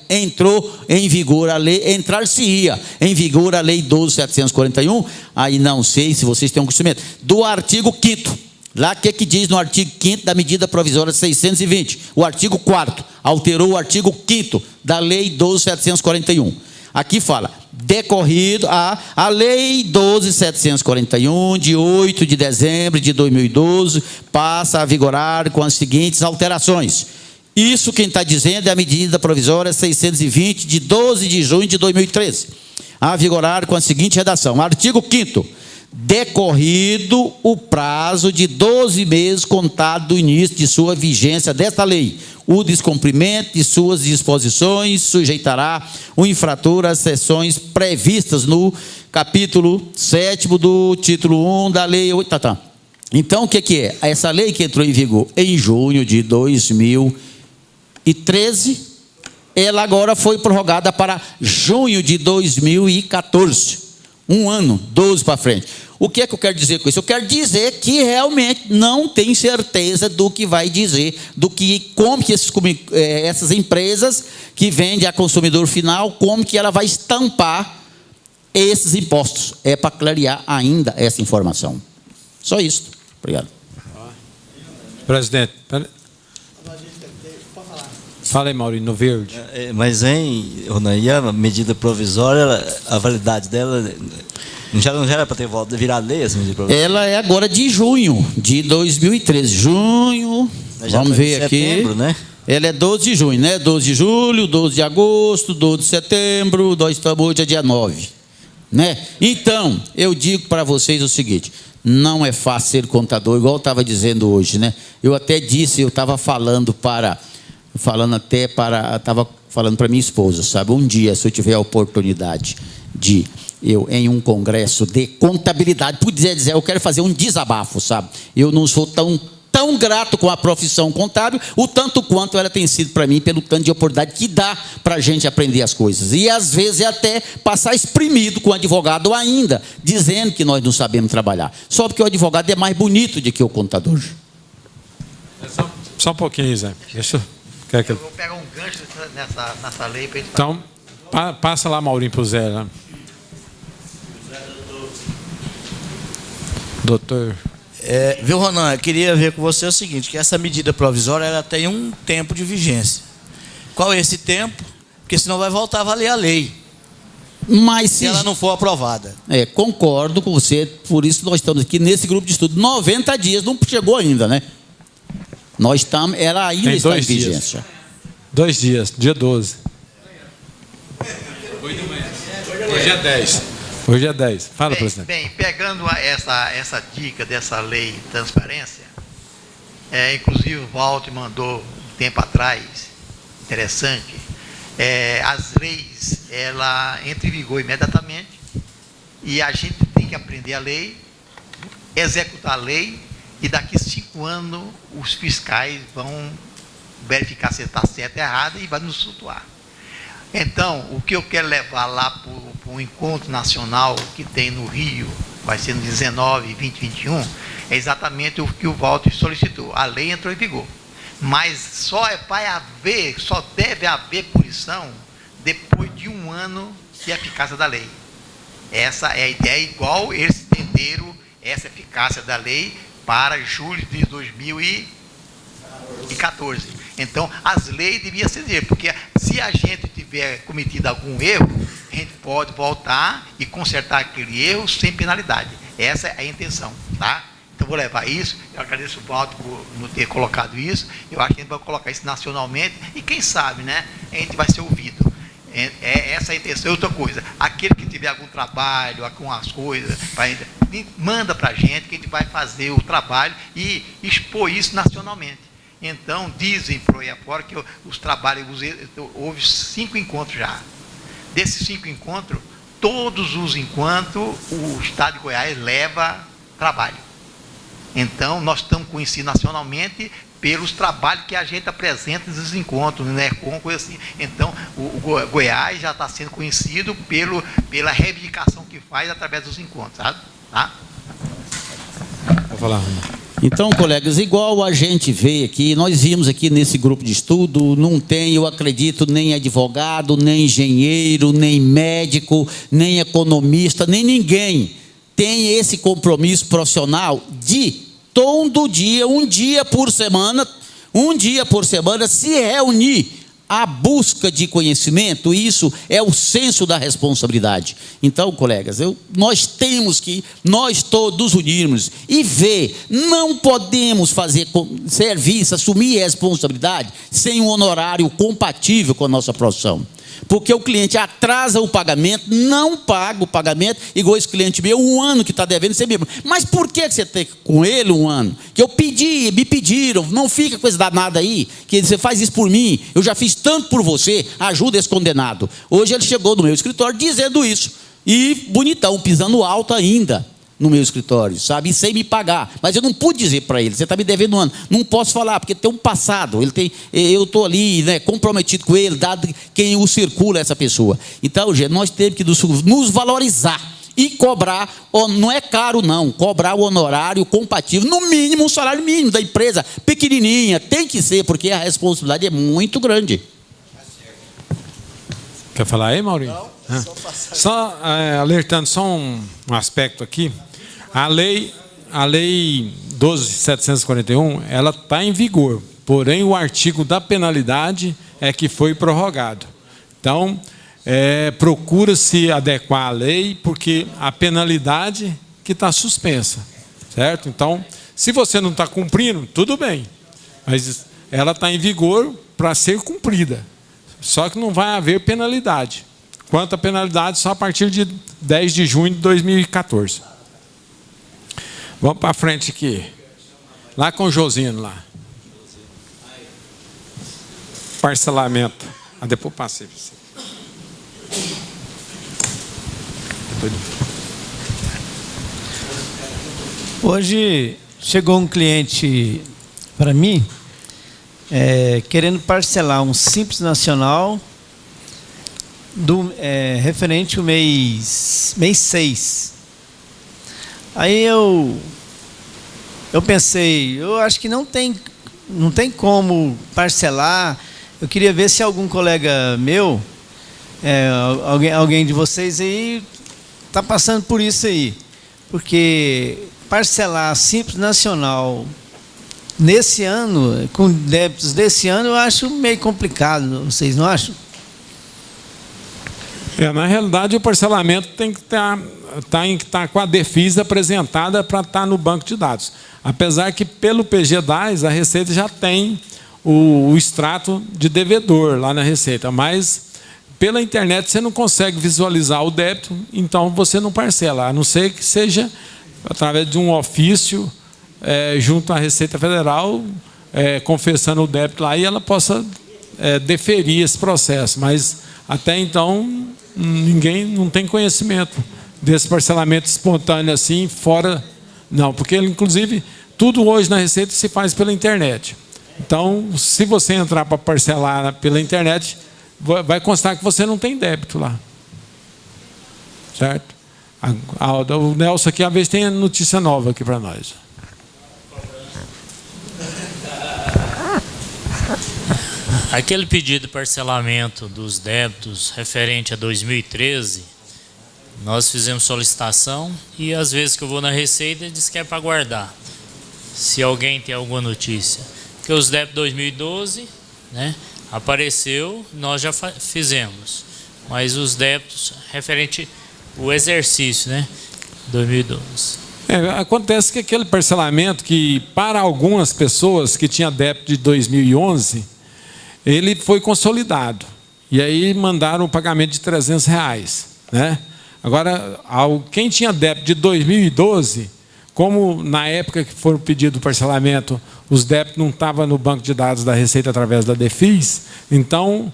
entrou em vigor a lei, entrar-se-ia em vigor a lei 12.741, aí não sei se vocês têm um conhecimento, do artigo 5º, lá que diz no artigo 5º da medida provisória 620, o artigo 4º, alterou o artigo 5º da lei 12.741. Aqui fala, decorrido a lei 12.741, de 8 de dezembro de 2012, passa a vigorar com as seguintes alterações. Isso quem está dizendo é a medida provisória 620, de 12 de junho de 2013. A vigorar com a seguinte redação. Artigo 5º. Decorrido o prazo de 12 meses contado do início de sua vigência desta lei, o descumprimento de suas disposições sujeitará o infrator às seções previstas no capítulo 7º do título 1 da lei 8. Então, o que é? Essa lei que entrou em vigor em junho de 2013, ela agora foi prorrogada para junho de 2014. Um ano, 12 para frente. O que é que eu quero dizer com isso? Eu quero dizer que realmente não tem certeza do que vai dizer, como que essas empresas que vendem a consumidor final, como que ela vai estampar esses impostos. É para clarear ainda essa informação. Só isso. Obrigado.
Presidente, fala aí, Maurinho, no verde.
Mas, Ronan, a medida provisória, a validade dela não era para ter virado lei essa medida provisória?
Ela é agora de junho de 2013. Junho, vamos ver aqui.
Setembro, né?
Ela é 12 de junho, né? 12 de julho, 12 de agosto, 12 de setembro, nós estamos hoje é dia 9. Né? Então, eu digo para vocês o seguinte, não é fácil ser contador, igual eu estava dizendo hoje, né? Eu até disse, eu estava falando para minha esposa, sabe? Um dia, se eu tiver a oportunidade de eu em um congresso de contabilidade, podia dizer, eu quero fazer um desabafo, sabe? Eu não sou tão grato com a profissão contábil, o tanto quanto ela tem sido para mim, pelo tanto de oportunidade que dá para a gente aprender as coisas. E às vezes é até passar exprimido com o advogado ainda, dizendo que nós não sabemos trabalhar. Só porque o advogado é mais bonito do que o contador.
Só um pouquinho, Zé. Deixa eu...
Eu vou pegar um gancho nessa lei para a gente...
Então, passa lá, Maurinho, para o Zé. Né? Doutor.
Viu, Ronan, eu queria ver com você o seguinte, que essa medida provisória ela tem um tempo de vigência. Qual é esse tempo? Porque senão vai voltar a valer a lei.
Mas
se ela não for aprovada.
Concordo com você, por isso nós estamos aqui nesse grupo de estudo. 90 dias, não chegou ainda, né? Nós estamos, ela ainda está em vigência.
2 dias, dia 12. Hoje é 10. Hoje é 10. Fala, presidente.
Bem, pegando essa dica dessa lei de transparência, inclusive o Walter mandou um tempo atrás, interessante, as leis, ela entra em vigor imediatamente e a gente tem que aprender a lei, executar a lei, e daqui 5 anos os fiscais vão verificar se está certo ou errado e vai nos flutuar. Então, o que eu quero levar lá para o encontro nacional que tem no Rio, vai ser no 19, 20, 21, é exatamente o que o Walter solicitou. A lei entrou em vigor. Mas só deve haver punição depois de 1 ano de eficácia da lei. Essa é a ideia, igual eles entenderam essa eficácia da lei para julho de 2014. Então, as leis deviam ser, porque se a gente tiver cometido algum erro, a gente pode voltar e consertar aquele erro sem penalidade. Essa é a intenção, tá? Então, vou levar isso. Eu agradeço o Walter por não ter colocado isso. Eu acho que a gente vai colocar isso nacionalmente e, quem sabe, né, a gente vai ser ouvido. Essa é a intenção. Outra coisa, aquele que tiver algum trabalho, algumas coisas, manda para a gente que a gente vai fazer o trabalho e expor isso nacionalmente. Então, dizem por aí afora que os trabalhos, houve 5 encontros já. Desses 5 encontros, todos os encontros, o Estado de Goiás leva trabalho. Então, nós estamos conhecidos nacionalmente pelos trabalhos que a gente apresenta nesses encontros, né, com coisa assim. Então, o Goiás já está sendo conhecido pela reivindicação que faz através dos encontros, sabe? Tá?
Vou falar.
Então, colegas, igual a gente vê aqui, nós vimos aqui nesse grupo de estudo, não tem, eu acredito, nem advogado, nem engenheiro, nem médico, nem economista, nem ninguém tem esse compromisso profissional de todo dia, um dia por semana, se reunir à busca de conhecimento. Isso é o senso da responsabilidade. Então, colegas, nós temos que, nós todos unirmos e ver, não podemos fazer serviço, assumir responsabilidade sem um honorário compatível com a nossa profissão. Porque o cliente atrasa o pagamento, não paga o pagamento, igual esse cliente meu, 1 ano que está devendo, você mesmo. Mas por que você tem com ele 1 ano? Que eu pedi, me pediram, não fica com esse danado aí, que você faz isso por mim, eu já fiz tanto por você, ajuda esse condenado. Hoje ele chegou no meu escritório dizendo isso, e bonitão, pisando alto ainda no meu escritório, sabe, e sem me pagar. Mas eu não pude dizer para ele, você está me devendo 1 ano. Não posso falar, porque tem um passado, eu estou ali, né, comprometido com ele, dado quem o circula essa pessoa. Então, gente, nós temos que nos valorizar e cobrar, não é caro não, cobrar o honorário compatível, no mínimo, um salário mínimo da empresa, pequenininha, tem que ser, porque a responsabilidade é muito grande.
Quer falar aí, Maurinho? Não, só alertando só um aspecto aqui. A lei 12.741, ela está em vigor, porém o artigo da penalidade é que foi prorrogado. Então, procura-se adequar à lei, porque a penalidade que está suspensa, certo? Então, se você não está cumprindo, tudo bem, mas ela está em vigor para ser cumprida, só que não vai haver penalidade. Quanto à penalidade, só a partir de 10 de junho de 2014. Vamos para frente aqui. Lá com o Josino, lá. Parcelamento. Depois passei para você.
Hoje chegou um cliente para mim, querendo parcelar um Simples Nacional referente ao mês 6. Aí eu pensei, eu acho que não tem como parcelar. Eu queria ver se algum colega meu, alguém de vocês aí, está passando por isso aí. Porque parcelar Simples Nacional nesse ano, com débitos desse ano, eu acho meio complicado, vocês não acham?
Na realidade, o parcelamento tem que estar com a defisa apresentada para estar no banco de dados. Apesar que, pelo PG-10, a Receita já tem o extrato de devedor lá na Receita, mas pela internet você não consegue visualizar o débito, então você não parcela, a não ser que seja através de um ofício junto à Receita Federal, confessando o débito lá, e ela possa deferir esse processo. Mas, até então, ninguém não tem conhecimento desse parcelamento espontâneo assim, fora. Não, porque inclusive tudo hoje na Receita se faz pela internet. Então, se você entrar para parcelar pela internet, vai constar que você não tem débito lá. Certo? O Nelson aqui, às vezes, tem notícia nova aqui para nós.
Aquele pedido de parcelamento dos débitos referente a 2013, nós fizemos solicitação e às vezes que eu vou na Receita diz que é para guardar. Se alguém tem alguma notícia. Porque os débitos 2012, né, apareceu, nós já fizemos. Mas os débitos referente ao exercício, né, 2012.
Acontece que aquele parcelamento que, para algumas pessoas que tinham débito de 2011, ele foi consolidado. e aí mandaram o pagamento de R$300, né? Agora, quem tinha débito de 2012, como na época que foi o pedido do parcelamento, os débitos não estavam no banco de dados da Receita através da DEFIS, então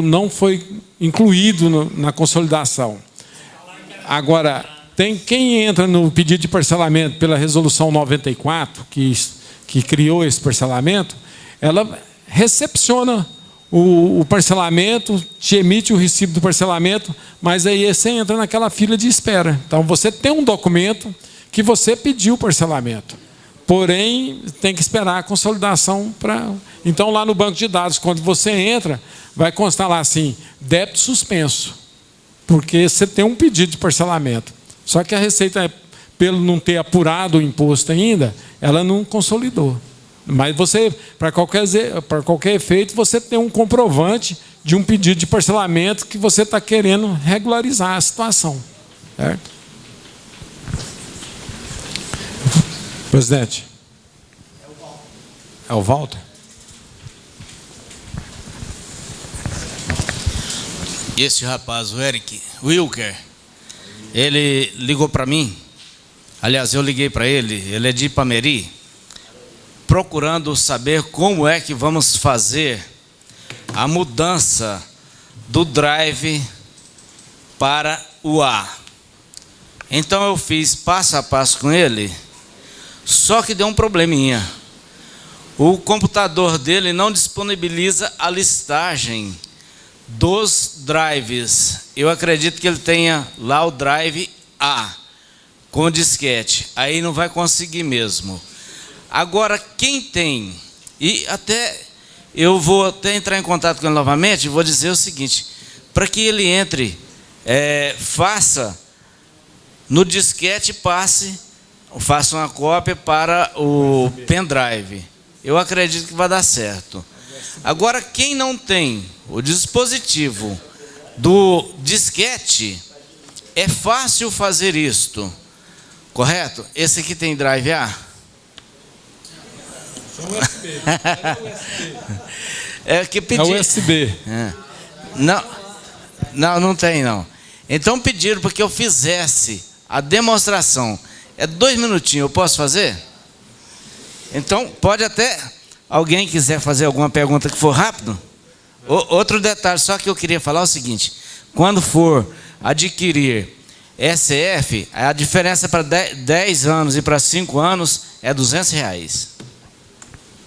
não foi incluído na consolidação. Agora, quem entra no pedido de parcelamento pela Resolução 94, que criou esse parcelamento, ela recepciona o parcelamento, te emite o recibo do parcelamento, mas aí você entra naquela fila de espera. Então, você tem um documento que você pediu o parcelamento, porém, tem que esperar a consolidação para... Então, lá no banco de dados, quando você entra, vai constar lá assim, débito suspenso, porque você tem um pedido de parcelamento. Só que a Receita, pelo não ter apurado o imposto ainda, ela não consolidou. Mas você, para qualquer efeito, você tem um comprovante de um pedido de parcelamento que você está querendo regularizar a situação. Certo? Presidente. É o Walter?
Esse rapaz, o Eric Wilker, ele ligou para mim. Aliás, eu liguei para ele é de Ipameri, procurando saber como é que vamos fazer a mudança do drive para o A. Então eu fiz passo a passo com ele, só que deu um probleminha. O computador dele não disponibiliza a listagem dos drives. Eu acredito que ele tenha lá o drive A, com disquete. Aí não vai conseguir mesmo. Agora, quem tem, e até eu vou até entrar em contato com ele novamente, vou dizer o seguinte, para que ele entre, faça no disquete, faça uma cópia para o pendrive. Eu acredito que vai dar certo. Agora, quem não tem o dispositivo do disquete, é fácil fazer isto, correto? Esse aqui tem drive A? É que pedi...
É USB.
Não tem não. Então pediram para que eu fizesse a demonstração. É 2 minutinhos, eu posso fazer? Então pode até, alguém quiser fazer alguma pergunta que for rápido. Outro detalhe só que eu queria falar é o seguinte: quando for adquirir SF, a diferença para 10 anos e para 5 anos é R$200.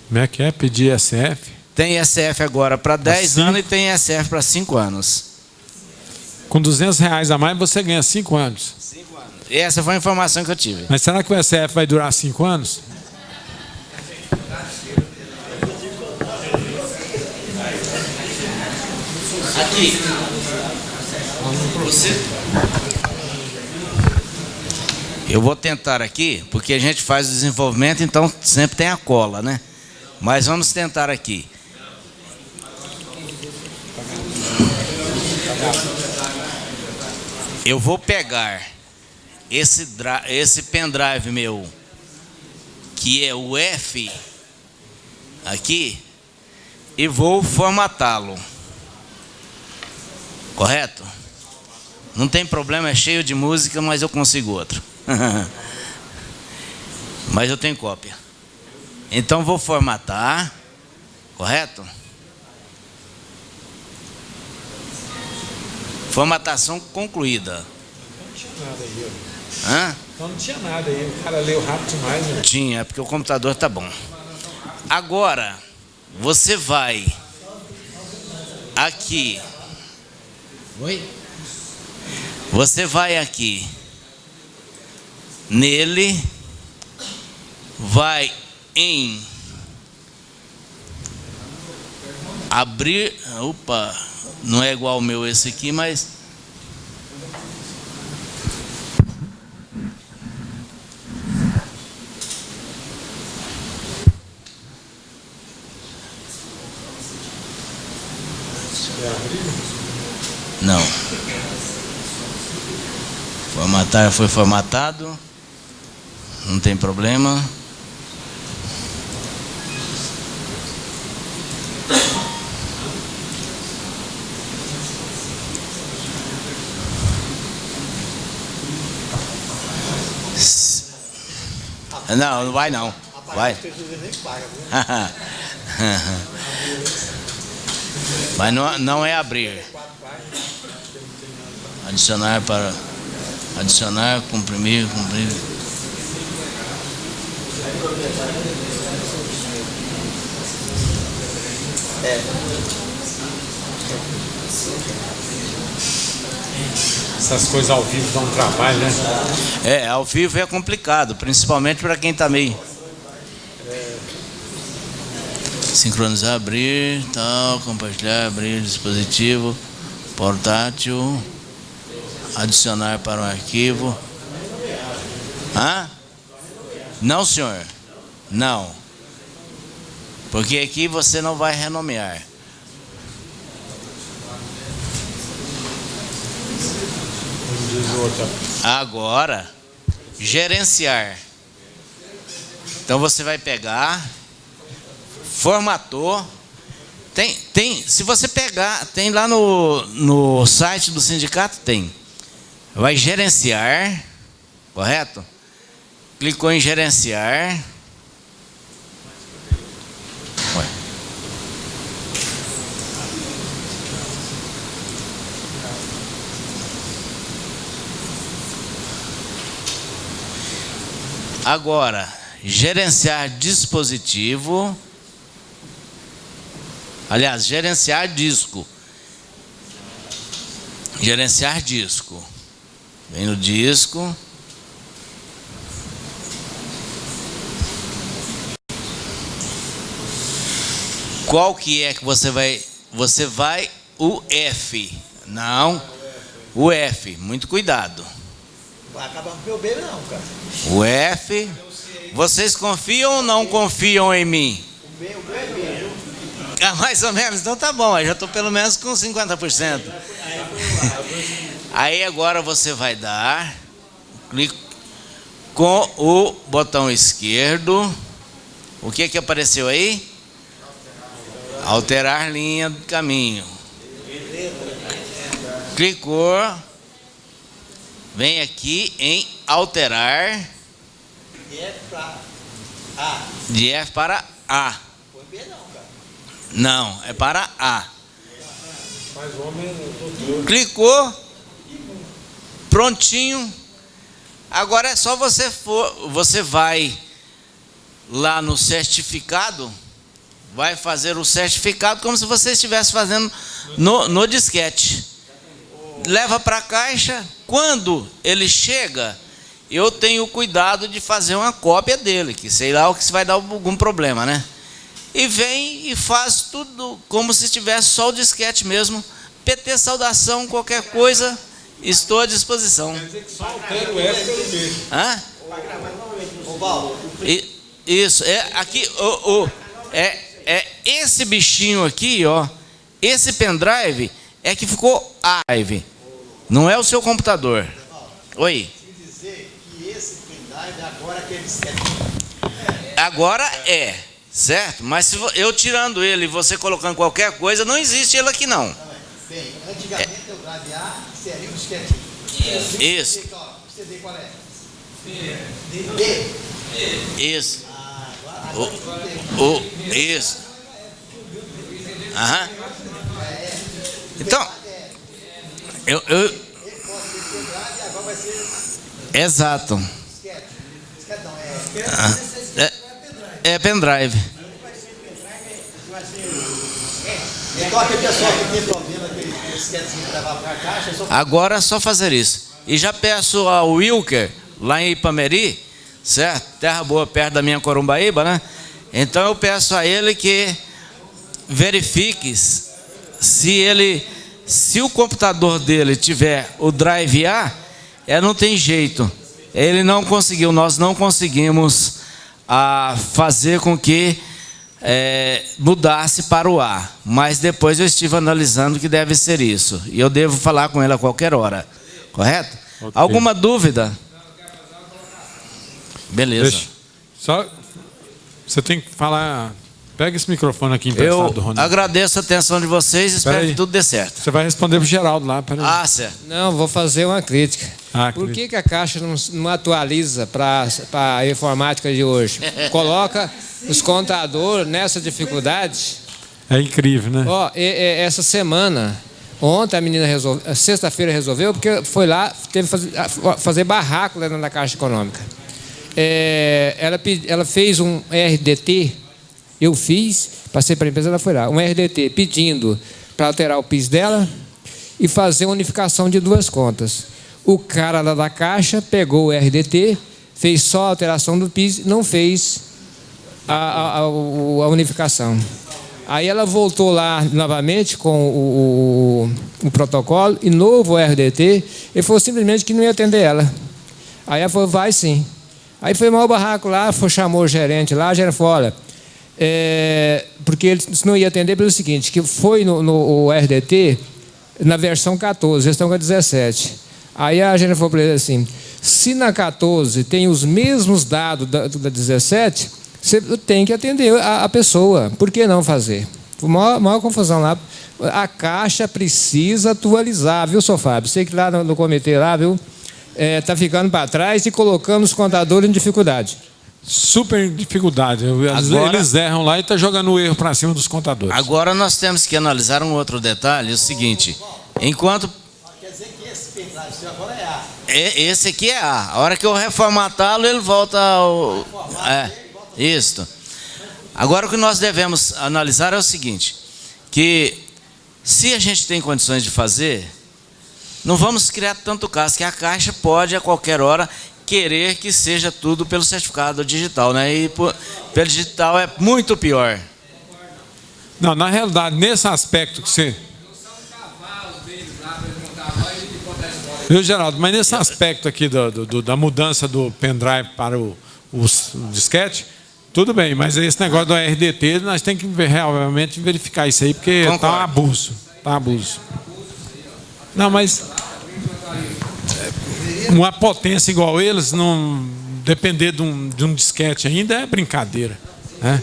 Como é que é pedir SF?
Tem SF agora para 10 anos e tem SF para 5 anos.
Com R$200 a mais você ganha 5 anos.
5 anos. E essa foi a informação que eu tive.
Mas será que o SF vai durar 5 anos?
Aqui. Você... Eu vou tentar aqui, porque a gente faz o desenvolvimento, então sempre tem a cola, né? Mas vamos tentar aqui. Eu vou pegar esse pendrive meu, que é o F, aqui, e vou formatá-lo. Correto? Não tem problema, é cheio de música, mas eu consigo outro. Mas eu tenho cópia. Então vou formatar, correto? Formatação concluída.
Não tinha nada aí.
Hã?
Então não tinha nada aí, o cara leu rápido demais. Né?
Tinha, porque o computador tá bom. Agora, você vai aqui. Oi? Você vai aqui nele, vai em abrir, opa, não é igual o meu esse aqui, mas não. Formatar foi formatado. Não tem problema. Não, não vai não. Vai. Mas não é abrir. Adicionar para... Adicionar, comprimir.
Essas coisas ao vivo dão um trabalho, né?
Ao vivo é complicado, principalmente para quem está meio... Sincronizar, abrir, tal, compartilhar, abrir dispositivo, portátil, adicionar para um arquivo. Não, senhor. Não. Porque aqui você não vai renomear. Agora, gerenciar. Então você vai pegar, formatou. Se você pegar, tem lá no site do sindicato, tem. Vai gerenciar, correto? Clicou em gerenciar. Agora, gerenciar dispositivo. Aliás, gerenciar disco. Gerenciar disco. Vem no disco. Qual que é que você vai? Você vai o F. Não. O F. Muito cuidado.
Vai acabar com o meu bebê não, cara.
O F. Vocês confiam ou não confiam em mim?
O meu bebê.
Mais ou menos. Então tá bom. Eu já estou pelo menos com 50%. Aí agora você vai dar clique com o botão esquerdo. O que apareceu aí? Alterar linha do caminho. Clicou. Vem aqui em alterar.
De F para A.
De F para A.
Foi B não, cara.
Não, é para A. Clicou. Prontinho. Agora é só você vai lá no certificado, vai fazer o certificado como se você estivesse fazendo no disquete. Leva para a caixa. Quando ele chega, eu tenho cuidado de fazer uma cópia dele, que sei lá o que vai dar algum problema, né? E vem e faz tudo como se tivesse só o disquete mesmo. PT, saudação, qualquer coisa, estou à disposição.
Quer dizer que só altera o F pelo B.
Hã? Isso, aqui, é esse bichinho aqui, ó, esse pendrive é que ficou live, não é o seu computador. Oi.
Dizer que esse pendrive agora é aquele disquete.
Agora é, certo? Mas se eu tirando ele e você colocando qualquer coisa, não existe ele aqui não.
Bem, antigamente o drive A seria um disquete.
Isso.
O CD qual é?
D. Isso. Isso. Aham. Então, exato. É pendrive.
Então aquele pessoal que tem problema que esquece de levar para a caixa, é só...
Agora é só fazer isso. E já peço ao Wilker, lá em Ipameri, certo? Terra boa, perto da minha Corumbaíba, né? Então eu peço a ele que verifique se o computador dele tiver o Drive A, não tem jeito. Ele não conseguiu, nós não conseguimos fazer com que mudasse para o A. Mas depois eu estive analisando que deve ser isso. E eu devo falar com ele a qualquer hora. Correto? Okay. Alguma dúvida? Beleza.
Deixa. Só você tem que falar. Pega esse microfone aqui emprestado, Ronaldo.
Eu agradeço a atenção de vocês e espero que tudo dê certo.
Você vai responder pro Geraldo lá.
Certo.
Não, vou fazer uma crítica. Por que a Caixa não atualiza para a informática de hoje? Coloca os contadores nessa dificuldade.
É incrível, né?
Ó, essa semana, ontem a menina resolveu, sexta-feira resolveu, porque foi lá, teve que fazer barraco lá na Caixa Econômica. Ela fez um RDT, eu fiz, passei para a empresa, ela foi lá, um RDT pedindo para alterar o PIS dela e fazer uma unificação de 2 contas. O cara lá da Caixa pegou o RDT, fez só a alteração do PIS, não fez a unificação. Aí ela voltou lá novamente com o protocolo e novo RDT, ele falou simplesmente que não ia atender ela. Aí ela falou, vai sim. Aí foi mal barraco lá, chamou o gerente lá, o gerente falou, olha, porque ele não ia atender pelo seguinte, que foi no RDT na versão 14, eles estão com a 17. Aí a gerente falou para ele assim, se na 14 tem os mesmos dados da 17, você tem que atender a pessoa, por que não fazer? Maior confusão lá. A Caixa precisa atualizar, viu, Sr. Fábio? Sei que lá no comitê lá, viu, está ficando para trás e colocando os contadores em dificuldade.
Super dificuldade. Eles erram lá e estão jogando o erro para cima dos contadores.
Agora nós temos que analisar um outro detalhe, o seguinte, enquanto...
Quer dizer que esse pendrive agora é A.
Esse aqui é A. A hora que eu reformatá-lo, ele volta ao... Isso. Agora o que nós devemos analisar é o seguinte, que se a gente tem condições de fazer, não vamos criar tanto caso, que a Caixa pode a qualquer hora querer que seja tudo pelo certificado digital, né? E pelo digital é muito pior.
Não, na realidade, nesse aspecto que você... Viu, Geraldo? Mas nesse aspecto aqui da mudança do pendrive para o disquete, tudo bem, mas esse negócio do RDT, nós temos que realmente verificar isso aí, porque está um abuso. Está um abuso. Não, mas uma potência igual eles, não depender de um disquete ainda é brincadeira. Né?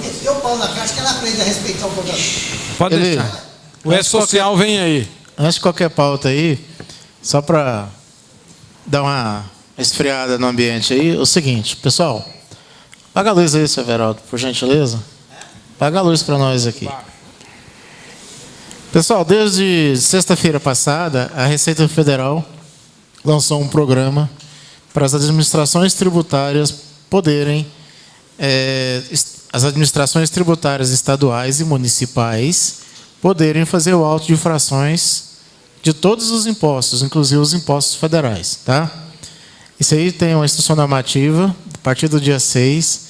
Desceu o pau na Caixa que ela aprende a respeitar o computador.
Pode deixar. O E-Social vem aí.
Antes de qualquer pauta aí, só para dar uma esfriada no ambiente aí, o seguinte, pessoal, apaga a luz aí, seu Everaldo, por gentileza. Apaga a luz para nós aqui. Pessoal, desde sexta-feira passada, a Receita Federal lançou um programa para as administrações tributárias poderem, as administrações tributárias estaduais e municipais poderem fazer o auto de infrações de todos os impostos, inclusive os impostos federais. Tá? Isso aí tem uma instrução normativa, a partir do dia 6,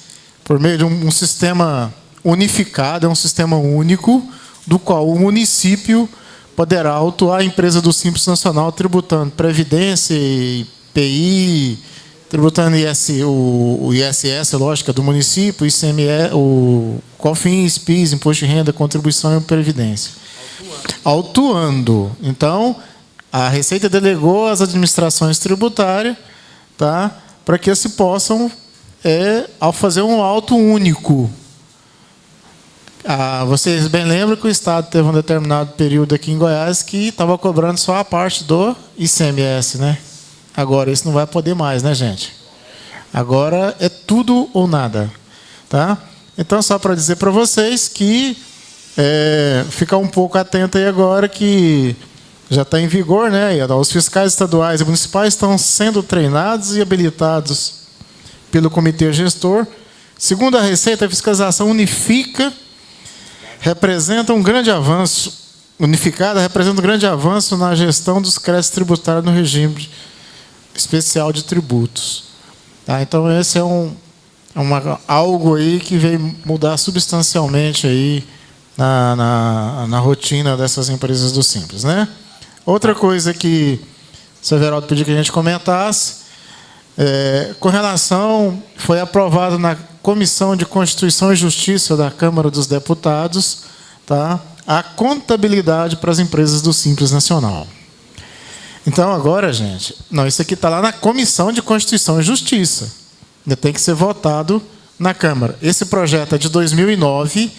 por meio de um sistema unificado, é um sistema único, do qual o município poderá autuar a empresa do Simples Nacional tributando Previdência, IPI, tributando o ISS, lógica, do município, o ICMS, o COFINS, PIS, Imposto de Renda, Contribuição e Previdência. Autuando. Então, a Receita delegou às administrações tributárias, tá, para que se possam, ao fazer um auto único. Vocês bem lembram que o Estado teve um determinado período aqui em Goiás que estava cobrando só a parte do ICMS, né? Agora isso não vai poder mais, né, gente? Agora é tudo ou nada, tá? Então, só para dizer para vocês que ficar um pouco atento aí agora que já está em vigor, né? Os fiscais estaduais e municipais estão sendo treinados e habilitados pelo comitê gestor. Segundo a Receita, a fiscalização representa um grande avanço na gestão dos créditos tributários no regime especial de tributos. Tá? Então, esse é algo aí que veio mudar substancialmente aí na rotina dessas empresas do Simples. Né? Outra coisa que o Sr. Everaldo pediu que a gente comentasse, com relação, foi aprovado na Comissão de Constituição e Justiça da Câmara dos Deputados, tá, a contabilidade para as empresas do Simples Nacional. Então, agora, gente, isso aqui está lá na Comissão de Constituição e Justiça. Ainda tem que ser votado na Câmara. Esse projeto é de 2009.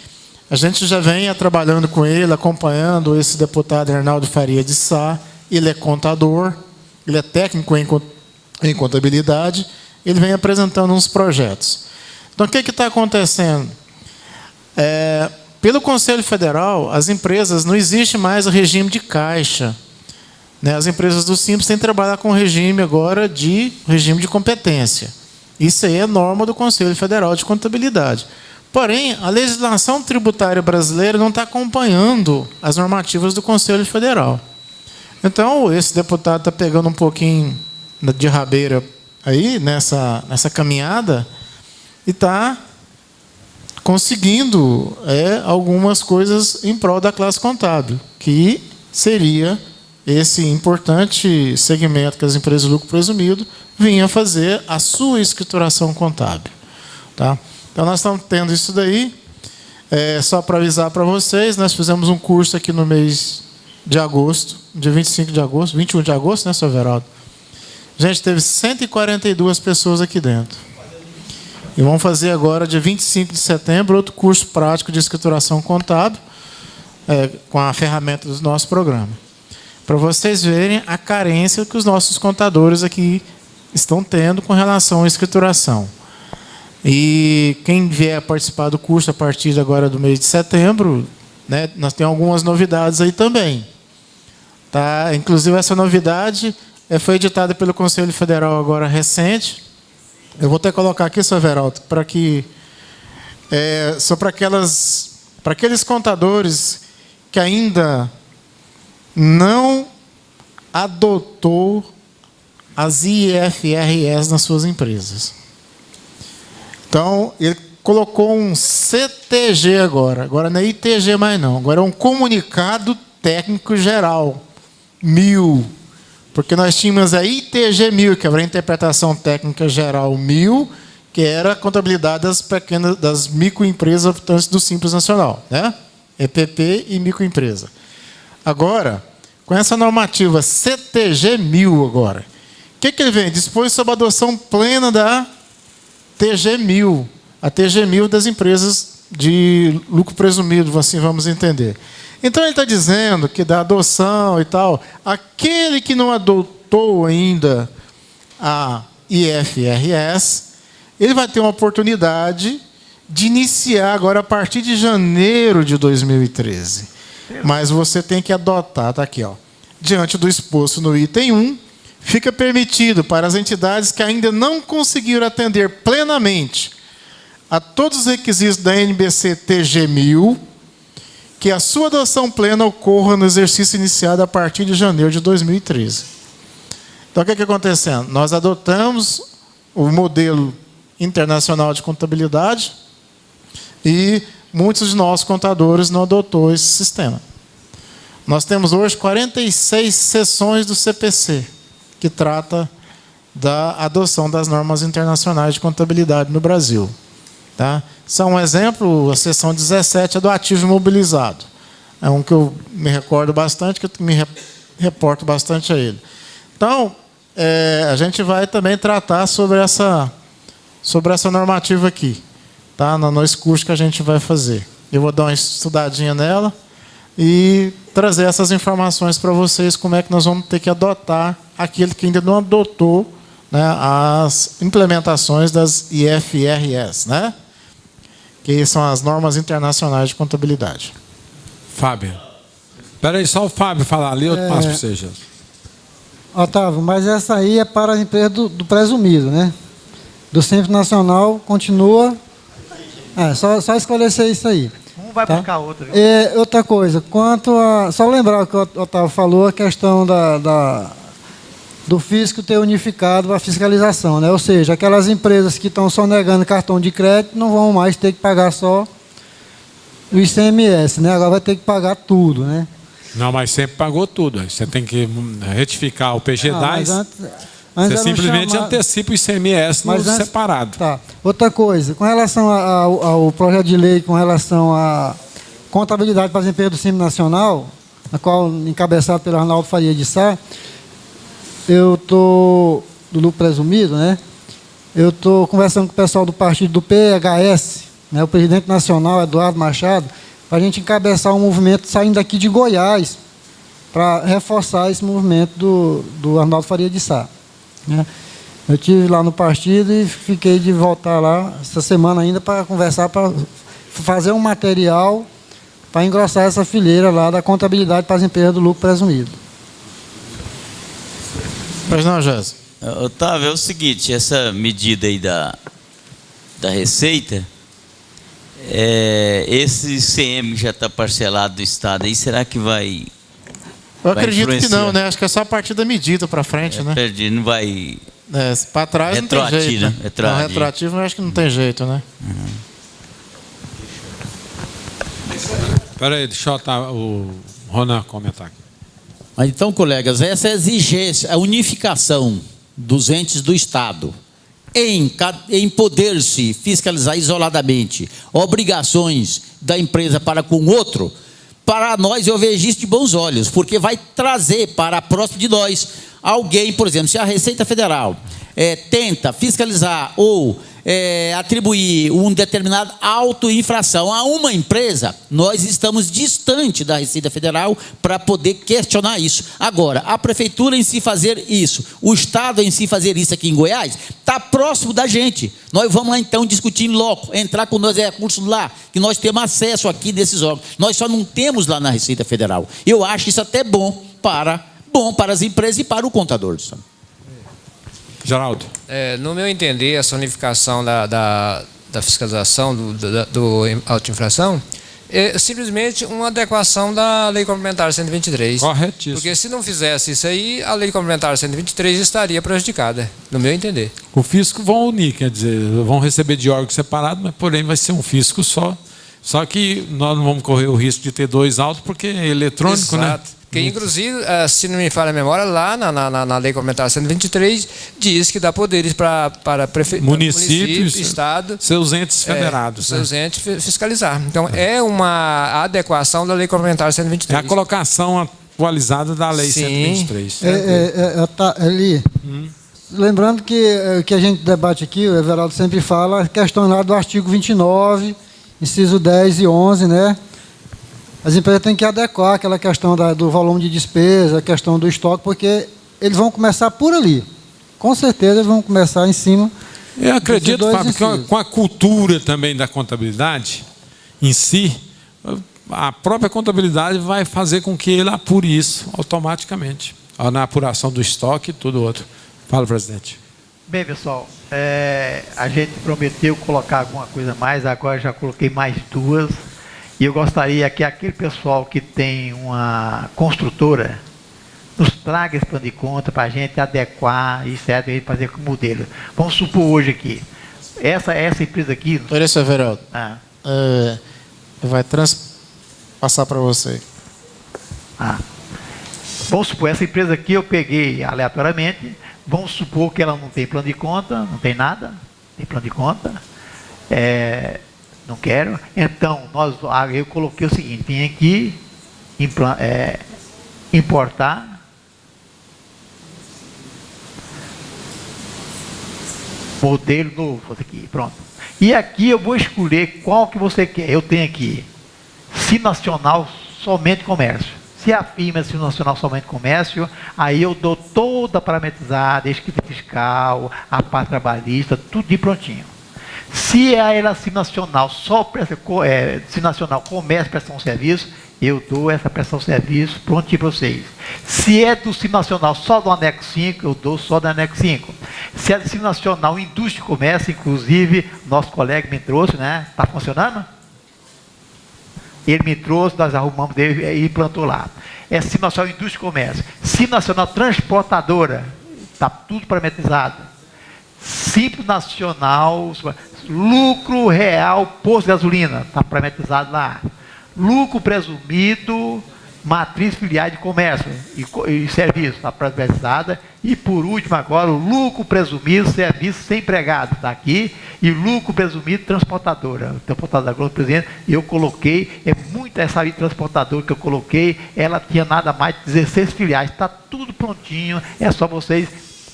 A gente já vem trabalhando com ele, acompanhando esse deputado Arnaldo Faria de Sá, ele é contador, ele é técnico em contabilidade, ele vem apresentando uns projetos. Então, o que está acontecendo? Pelo Conselho Federal, as empresas, não existe mais o regime de caixa. Né? As empresas do Simples têm que trabalhar com regime agora de regime de competência. Isso aí é norma do Conselho Federal de Contabilidade. Porém, a legislação tributária brasileira não está acompanhando as normativas do Conselho Federal. Então, esse deputado está pegando um pouquinho de rabeira aí, nessa caminhada, e está conseguindo algumas coisas em prol da classe contábil, que seria esse importante segmento que as empresas de lucro presumido vinham fazer a sua escrituração contábil. Tá? Então, nós estamos tendo isso daí. Só para avisar para vocês, nós fizemos um curso aqui no mês de agosto, dia 25 de agosto, 21 de agosto, né, seu Everaldo? Gente, teve 142 pessoas aqui dentro. E vamos fazer agora, dia 25 de setembro, outro curso prático de escrituração contábil, com a ferramenta do nosso programa. Para vocês verem a carência que os nossos contadores aqui estão tendo com relação à escrituração. E quem vier participar do curso a partir de agora do mês de setembro, né, nós temos algumas novidades aí também. Tá? Inclusive, essa novidade foi editada pelo Conselho Federal agora recente. Eu vou até colocar aqui, seu Everaldo, para que só para aqueles contadores que ainda não adotou as IFRS nas suas empresas. Então, ele colocou um CTG agora. Agora não é ITG mais não. Agora é um comunicado técnico geral 1000. Porque nós tínhamos a ITG 1000, que era a interpretação técnica geral 1000, que era a contabilidade das microempresas habitantes do Simples Nacional, né? EPP e microempresa. Agora, com essa normativa CTG 1000 agora, o que ele vem? Dispõe sobre a adoção plena da TG 1000, a TG 1000 das empresas de lucro presumido, assim vamos entender. Então, ele está dizendo que da adoção e tal, aquele que não adotou ainda a IFRS, ele vai ter uma oportunidade de iniciar agora a partir de janeiro de 2013. Mas você tem que adotar, está aqui, ó. Diante do exposto no item 1, fica permitido para as entidades que ainda não conseguiram atender plenamente a todos os requisitos da NBC TG 1000, que a sua adoção plena ocorra no exercício iniciado a partir de janeiro de 2013. Então, o que está acontecendo? Nós adotamos o modelo internacional de contabilidade e muitos de nossos contadores não adotou esse sistema. Nós temos hoje 46 seções do CPC, que trata da adoção das normas internacionais de contabilidade no Brasil. Tá? Só um exemplo, a seção 17 é do ativo imobilizado. É um que eu me recordo bastante, que eu me reporto bastante a ele. Então, a gente vai também tratar sobre essa normativa aqui, tá? No curso que a gente vai fazer. Eu vou dar uma estudadinha nela e trazer essas informações para vocês, como é que nós vamos ter que adotar aquele que ainda não adotou, né, as implementações das IFRS, né? Que são as normas internacionais de contabilidade.
Fábio. Espera aí, só o Fábio falar ali, eu passo para você, já.
Otávio, mas essa aí é para as empresas do presumido, né? Do Simples Nacional continua... só esclarecer isso aí.
Um vai
tá?
buscar outro.
Outra coisa, quanto a... Só lembrar o que o Otávio falou, a questão do fisco ter unificado a fiscalização, né? Ou seja, aquelas empresas que estão sonegando cartão de crédito não vão mais ter que pagar só o ICMS, né? Agora vai ter que pagar tudo, né?
Não, mas sempre pagou tudo. Você tem que retificar o PG10.
Antes
você simplesmente antecipa o ICMS no separado.
Tá. Outra coisa, com relação ao projeto de lei, com relação à contabilidade para as empresas do Simples Nacional, a qual encabeçado pelo Arnaldo Faria de Sá, eu estou, do lucro presumido, né? Eu estou conversando com o pessoal do partido do PHS, né, o presidente nacional, Eduardo Machado, para a gente encabeçar um movimento saindo daqui de Goiás, para reforçar esse movimento do Arnaldo Faria de Sá, né? Eu estive lá no partido e fiquei de voltar lá essa semana ainda para conversar, para fazer um material para engrossar essa fileira lá da contabilidade para as empresas do lucro presumido.
Pois não, Jéssica?
Otávio, é o seguinte, essa medida aí da Receita, esse ICM já está parcelado do Estado aí, será que vai...
Eu acredito que não, né? Acho que é só a partir da medida para frente, né?
Perdi, não vai...
para trás não tem jeito, né?
Retroativo.
Não, retroativo eu acho que não tem jeito, né?
Espera aí, deixa o Ronan comentar aqui.
Então, colegas, essa exigência, a unificação dos entes do Estado em poder-se fiscalizar isoladamente obrigações da empresa para com o outro, para nós eu vejo isso de bons olhos, porque vai trazer para próximo de nós alguém, por exemplo, se a Receita Federal tenta fiscalizar ou atribuir um determinado auto-infração a uma empresa, nós estamos distante da Receita Federal para poder questionar isso. Agora, a Prefeitura em si fazer isso, o Estado em si fazer isso aqui em Goiás, está próximo da gente. Nós vamos lá então discutir em loco, entrar com nós recursos lá, que nós temos acesso aqui desses órgãos. Nós só não temos lá na Receita Federal. Eu acho isso até bom para as empresas e para o contador.
Geraldo.
No meu entender, essa unificação da fiscalização do auto-infração é simplesmente uma adequação da Lei Complementar 123.
Corretíssimo.
Porque se não fizesse isso aí, a Lei Complementar 123 estaria prejudicada, no meu entender.
O fisco vão unir, quer dizer, vão receber de órgão separado, mas porém vai ser um fisco só. Só que nós não vamos correr o risco de ter dois autos, porque é eletrônico,
Exato.
né?
Porque, inclusive, se não me falha a memória, lá na Lei Complementar 123, diz que dá poderes para
municípios,
Estado,
seus entes federados.
Seus entes fiscalizar. Então, é uma adequação da Lei Complementar 123.
É a colocação atualizada da Lei 123.
Eli, lembrando que a gente debate aqui, o Everaldo sempre fala, a questão lá do artigo 29, inciso 10 e 11, né? As empresas têm que adequar aquela questão do volume de despesa, a questão do estoque, porque eles vão começar por ali. Com certeza eles vão começar em cima.
Eu acredito, Fábio, que com a cultura também da contabilidade em si, a própria contabilidade vai fazer com que ele apure isso automaticamente. Na apuração do estoque e tudo outro. Fala, presidente.
Bem, pessoal, a gente prometeu colocar alguma coisa a mais, agora já coloquei mais duas. E eu gostaria que aquele pessoal que tem uma construtora nos traga esse plano de conta para a gente adequar e certo, fazer com modelo. Vamos supor hoje aqui, essa empresa aqui...
Olha só, Everaldo. Vai passar para você.
Vamos supor, essa empresa aqui eu peguei aleatoriamente, vamos supor que ela não tem plano de conta, não tem nada, tem plano de conta, não quero. Então, eu coloquei o seguinte, tem aqui importar modelo novo, aqui, pronto. E aqui eu vou escolher qual que você quer. Eu tenho aqui, Se Nacional Somente Comércio. Se a firma é Se Nacional Somente Comércio, aí eu dou toda parametrizada, escrita fiscal, a parte trabalhista, tudo de prontinho. Se ela é Se Nacional Se Nacional Comércio Prestação de Serviço, eu dou essa prestação de serviço prontinho para vocês. Se é do Se Nacional só do anexo 5, eu dou só do anexo 5. Se é do Se Nacional Indústria e Comércio, inclusive, nosso colega me trouxe, né? Está funcionando? Ele me trouxe, nós arrumamos dele e implantou lá. É Se Nacional Indústria e Comércio. Se Nacional Transportadora, está tudo parametrizado. Simples Nacional, lucro real, posto de gasolina, está parametrizado lá. Lucro presumido, matriz filial de comércio e serviço, está parametrizada. E por último agora, o lucro presumido, serviço sem empregado, está aqui. E lucro presumido, transportadora. Transportadora, presidente, eu coloquei, essa transportadora que eu coloquei, ela tinha nada mais de 16 filiais, está tudo prontinho, é só vocês,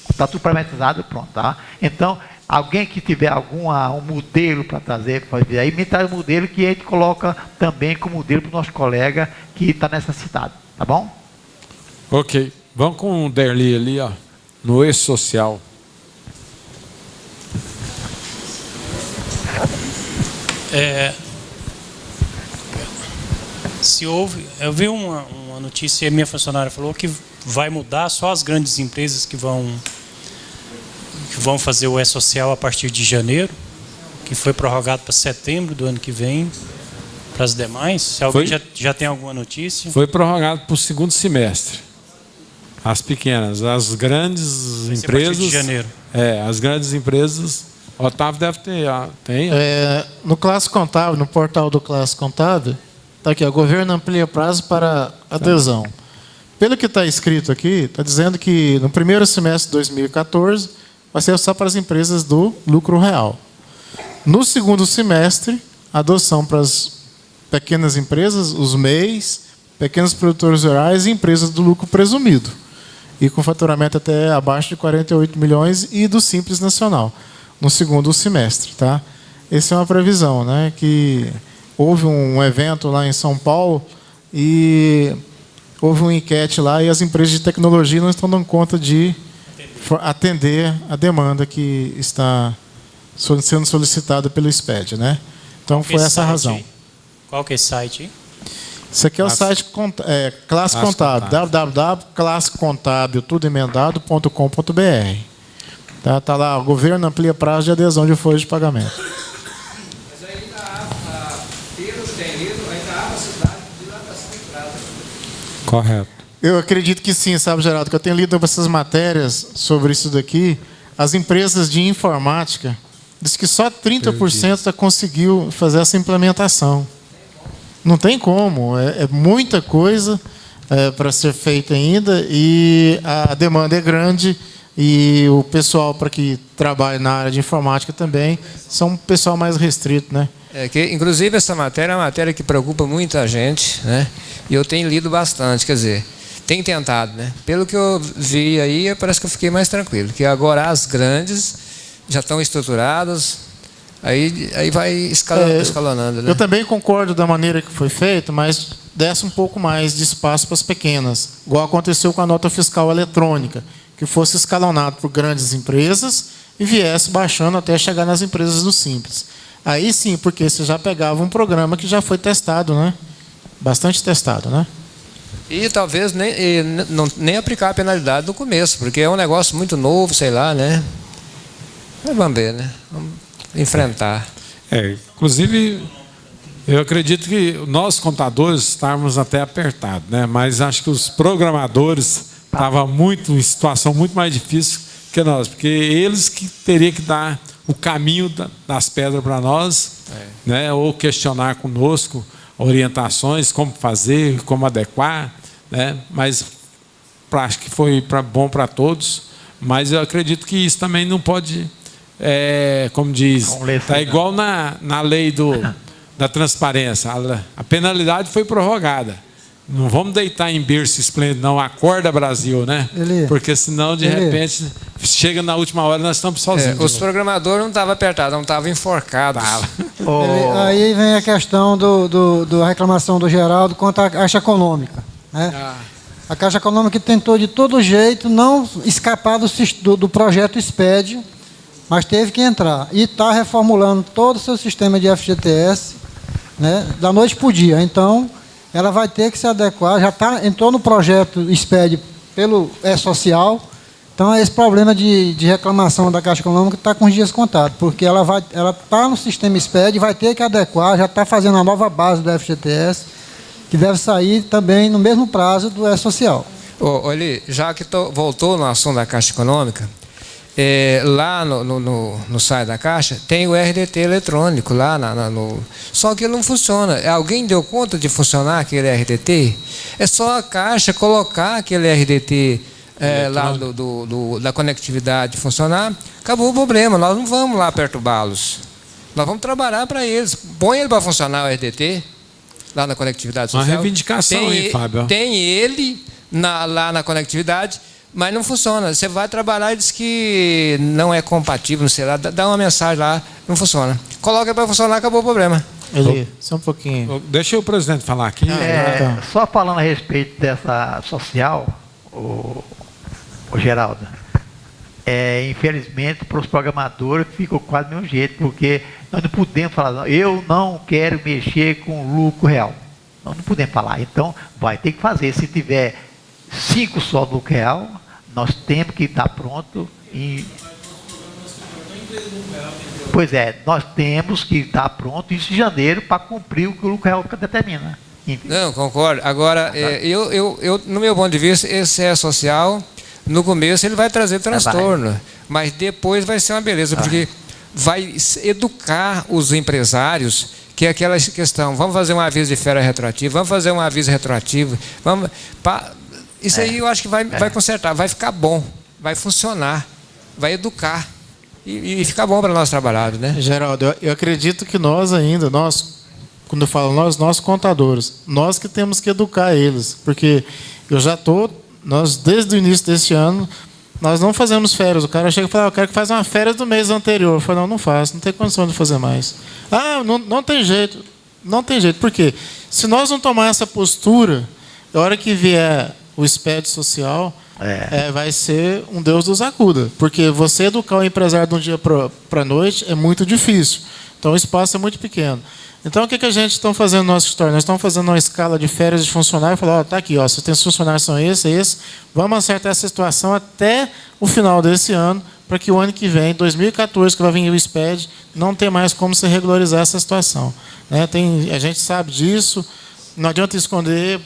está tudo parametrizado, pronto, tá? Então, alguém que tiver um modelo para trazer, aí me traz um modelo que a gente coloca também como modelo para o nosso colega que está necessitado, tá bom?
Ok. Vamos com o Derli ali, ó, no E-Social.
Eu vi uma notícia, e a minha funcionária falou que vai mudar só as grandes empresas que vão fazer o E-Social a partir de janeiro, que foi prorrogado para setembro do ano que vem, para as demais. Se alguém já tem alguma notícia?
Foi prorrogado para o segundo semestre. As pequenas, as grandes empresas. A partir de janeiro. As grandes empresas. O Otávio deve ter. Tem.
No Classe Contábil, no portal do Classe Contábil, está aqui, o governo amplia prazo para adesão. Pelo que está escrito aqui, está dizendo que no primeiro semestre de 2014 vai ser só para as empresas do lucro real. No segundo semestre, a adoção para as pequenas empresas, os MEIs, pequenos produtores rurais e empresas do lucro presumido, e com faturamento até abaixo de 48 milhões e do Simples Nacional, no segundo semestre. Tá? Essa é uma previsão, né? Que houve um evento lá em São Paulo e houve uma enquete lá e as empresas de tecnologia não estão dando conta de atender a demanda que está sendo solicitada pelo SPED, né? Então foi essa a razão.
Qual que é esse site?
Isso aqui é o site Classe Contábil, www.classecontábil.com.br. Tá lá, o governo amplia prazo de adesão de folhas de pagamento.
Mas ainda há, pelo que tem lido, ainda há necessidade de dilatação de prazo.
Correto.
Eu acredito que sim, sabe, Geraldo, que eu tenho lido essas matérias sobre isso daqui. As empresas de informática diz que só 30% conseguiu fazer essa implementação. Não tem como, é muita coisa para ser feita ainda e a demanda é grande e o pessoal para que trabalha na área de informática também são um pessoal mais restrito, né?
Inclusive essa matéria é uma matéria que preocupa muita gente, né? E eu tenho lido bastante, quer dizer, tenho tentado, né? Pelo que eu vi aí, parece que eu fiquei mais tranquilo, que agora as grandes já estão estruturadas, aí vai escalonando. Né?
Eu também concordo da maneira que foi feito, mas desse um pouco mais de espaço para as pequenas, igual aconteceu com a nota fiscal eletrônica, que fosse escalonado por grandes empresas e viesse baixando até chegar nas empresas do Simples. Aí sim, porque você já pegava um programa que já foi testado, né? Bastante testado, né?
E talvez nem aplicar a penalidade no começo, porque é um negócio muito novo, sei lá, né? Mas vamos ver, né? Vamos enfrentar.
Inclusive, eu acredito que nós, contadores, estávamos até apertados, né? Mas acho que os programadores estavam em situação muito mais difícil que nós, porque eles que teriam que dar o caminho das pedras para nós, né? Ou questionar conosco orientações, como fazer, como adequar, né? Mas acho que foi bom para todos, mas eu acredito que isso também não pode, como diz, está igual na lei da transparência, a penalidade foi prorrogada. Não vamos deitar em berço esplêndido, não. Acorda, Brasil, né? Porque senão, de repente, chega na última hora nós estamos sozinhos.
Os programadores não estavam apertados, não estavam enforcados.
Aí vem a questão da reclamação do Geraldo quanto à Caixa Econômica. Né? A Caixa Econômica tentou de todo jeito não escapar do projeto SPED, mas teve que entrar. E está reformulando todo o seu sistema de FGTS, né, da noite para o dia. Então, ela vai ter que se adequar, entrou no projeto SPED pelo E-Social, então esse problema de reclamação da Caixa Econômica está com os dias contados, porque ela está no sistema SPED, vai ter que adequar, já está fazendo a nova base do FGTS, que deve sair também no mesmo prazo do E-Social.
Olha, já que voltou no assunto da Caixa Econômica, lá no site da Caixa tem o RDT eletrônico lá só que ele não funciona. Alguém deu conta de funcionar aquele RDT? É só a Caixa colocar aquele RDT lá da conectividade funcionar, acabou o problema. Nós não vamos lá perturbá-los, nós vamos trabalhar para eles. Põe ele para funcionar o RDT lá na conectividade social.
Uma reivindicação aí, Fábio.
Tem ele lá na conectividade, mas não funciona. Você vai trabalhar e diz que não é compatível, não sei lá, dá uma mensagem lá, não funciona. Coloca para funcionar, acabou o problema.
Só um pouquinho.
Deixa o presidente falar aqui.
Só falando a respeito dessa social, o Geraldo, infelizmente, para os programadores ficou quase do mesmo jeito, porque nós não podemos falar, não, eu não quero mexer com lucro real. Nós não podemos falar. Então, vai ter que fazer. Se tiver 5 só do lucro real, nós temos que estar pronto e... Pois é, nós temos que estar pronto em janeiro para cumprir o que o lucro real determina. Enfim.
Não, concordo. Agora, eu, no meu ponto de vista, esse é social. No começo ele vai trazer transtorno, mas depois vai ser uma beleza, porque vai educar os empresários, que é aquela questão, vamos fazer um aviso de férias retroativo, vamos fazer um aviso retroativo, isso aí eu acho que vai consertar, vai ficar bom, vai funcionar, vai educar e ficar bom para nós trabalhados, né?
Geraldo, eu acredito que nós ainda, quando eu falo nós contadores, nós que temos que educar eles, porque nós desde o início deste ano, nós não fazemos férias. O cara chega e fala, eu quero que faça uma férias do mês anterior. Eu falo, não faço, não tem condição de fazer mais. Não tem jeito. Não tem jeito. Por quê? Se nós não tomar essa postura, a hora que vier o SPED social, vai ser um Deus nos acuda. Porque você educar o empresário de um dia para a noite é muito difícil. Então o espaço é muito pequeno. Então, o que a gente está fazendo no nosso escritório? Nós estamos fazendo uma escala de férias de funcionário e falando, está aqui, você tem funcionários são esse, vamos acertar essa situação até o final desse ano, para que o ano que vem, 2014, que vai vir o SPED, não tenha mais como se regularizar essa situação. Né? A gente sabe disso, não adianta esconder,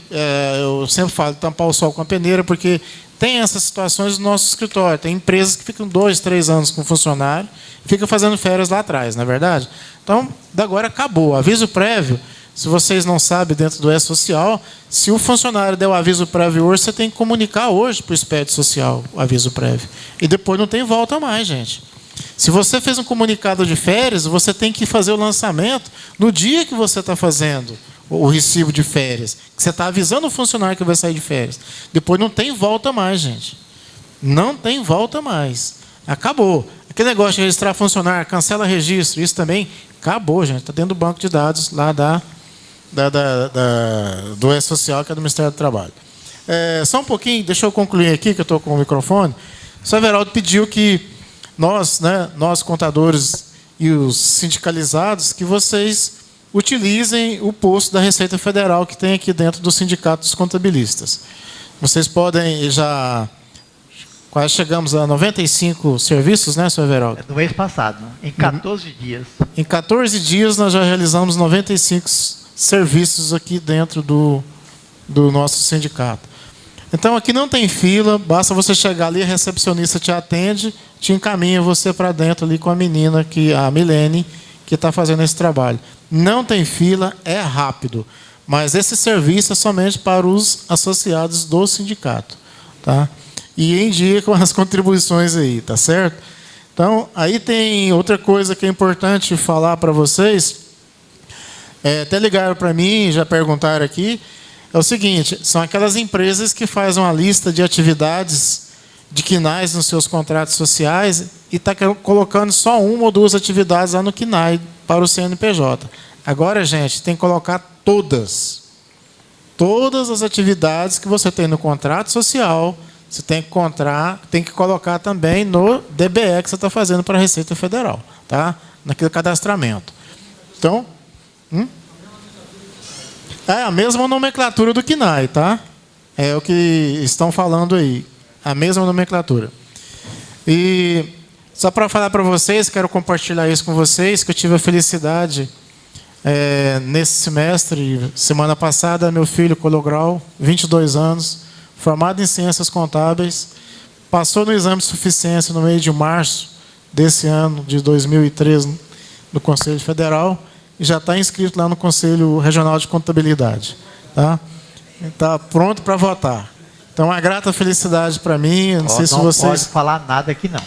eu sempre falo, tampar o sol com a peneira, porque tem essas situações no nosso escritório. Tem empresas que ficam 2, 3 anos com funcionário e ficam fazendo férias lá atrás, não é verdade? Então, agora acabou. Aviso prévio, se vocês não sabem, dentro do E-Social, se o funcionário der o aviso prévio hoje, você tem que comunicar hoje para o SPED Social o aviso prévio. E depois não tem volta mais, gente. Se você fez um comunicado de férias, você tem que fazer o lançamento no dia que você está fazendo o recibo de férias. Que você está avisando o funcionário que vai sair de férias. Depois não tem volta mais, gente. Não tem volta mais. Acabou. Aquele negócio de registrar funcionário, cancela registro, isso também acabou, gente. Está dentro do banco de dados lá do E-Social, que é do Ministério do Trabalho. Só um pouquinho, deixa eu concluir aqui, que eu estou com o microfone. O senhor Everaldo pediu que nós contadores e os sindicalizados, que vocês utilizem o posto da Receita Federal que tem aqui dentro do Sindicato dos Contabilistas. Vocês podem quase chegamos a 95 serviços, né, senhor Everaldo?
No mês passado, em 14 dias.
Em 14 dias nós já realizamos 95 serviços aqui dentro do nosso sindicato. Então aqui não tem fila, basta você chegar ali, a recepcionista te atende, te encaminha você para dentro ali com a menina, a Milene, que está fazendo esse trabalho. Não tem fila, é rápido. Mas esse serviço é somente para os associados do sindicato. Tá? E em dia com as contribuições aí, tá certo? Então, aí tem outra coisa que é importante falar para vocês. Até ligaram para mim, já perguntaram aqui. É o seguinte, são aquelas empresas que fazem uma lista de atividades de quinais nos seus contratos sociais e está colocando só 1 ou 2 atividades lá no quinai para o CNPJ. Agora, gente, tem que colocar todas as atividades que você tem no contrato social, você tem que colocar também no DBE que você está fazendo para a Receita Federal, tá? Naquele cadastramento. Então, é a mesma nomenclatura do quinai, tá? É o que estão falando aí. A mesma nomenclatura. E só para falar para vocês, quero compartilhar isso com vocês, que eu tive a felicidade nesse semestre, semana passada, meu filho colou grau, 22 anos, formado em Ciências Contábeis, passou no exame de suficiência no mês de março desse ano, de 2013, no Conselho Federal, e já está inscrito lá no Conselho Regional de Contabilidade. Tá? Está pronto para votar. Então, uma grata felicidade para mim. Não sei se vocês...
Não pode falar nada aqui, não.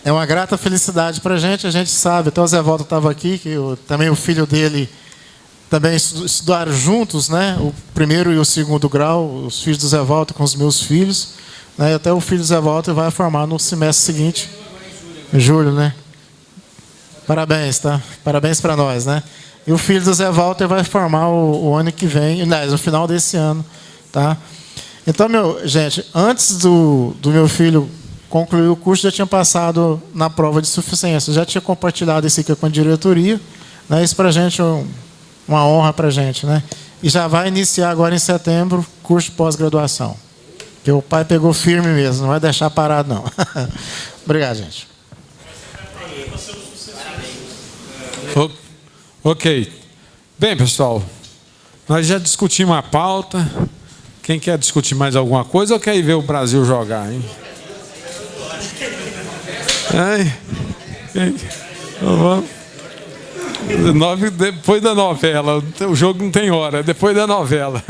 É uma grata felicidade para a gente sabe. Até o Zé Walter estava aqui, que também o filho dele também estudaram juntos, né? O primeiro e o segundo grau, os filhos do Zé Walter com os meus filhos. Né? E até o filho do Zé Walter vai formar no semestre seguinte, em julho, né? Parabéns, tá? Parabéns para nós, né? E o filho do Zé Walter vai formar o ano que vem, no final desse ano, tá? Então, gente, antes do meu filho concluir o curso, já tinha passado na prova de suficiência. Já tinha compartilhado isso aqui com a diretoria. Né? Isso para a gente é uma honra para a gente. Né? E já vai iniciar agora em setembro curso de pós-graduação. Porque o pai pegou firme mesmo, não vai deixar parado, não. Obrigado, gente.
Ok. Bem, pessoal, nós já discutimos a pauta. Quem quer discutir mais alguma coisa ou quer ir ver o Brasil jogar, hein? Depois da novela. O jogo não tem hora, depois da novela.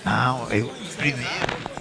Não, eu primeiro.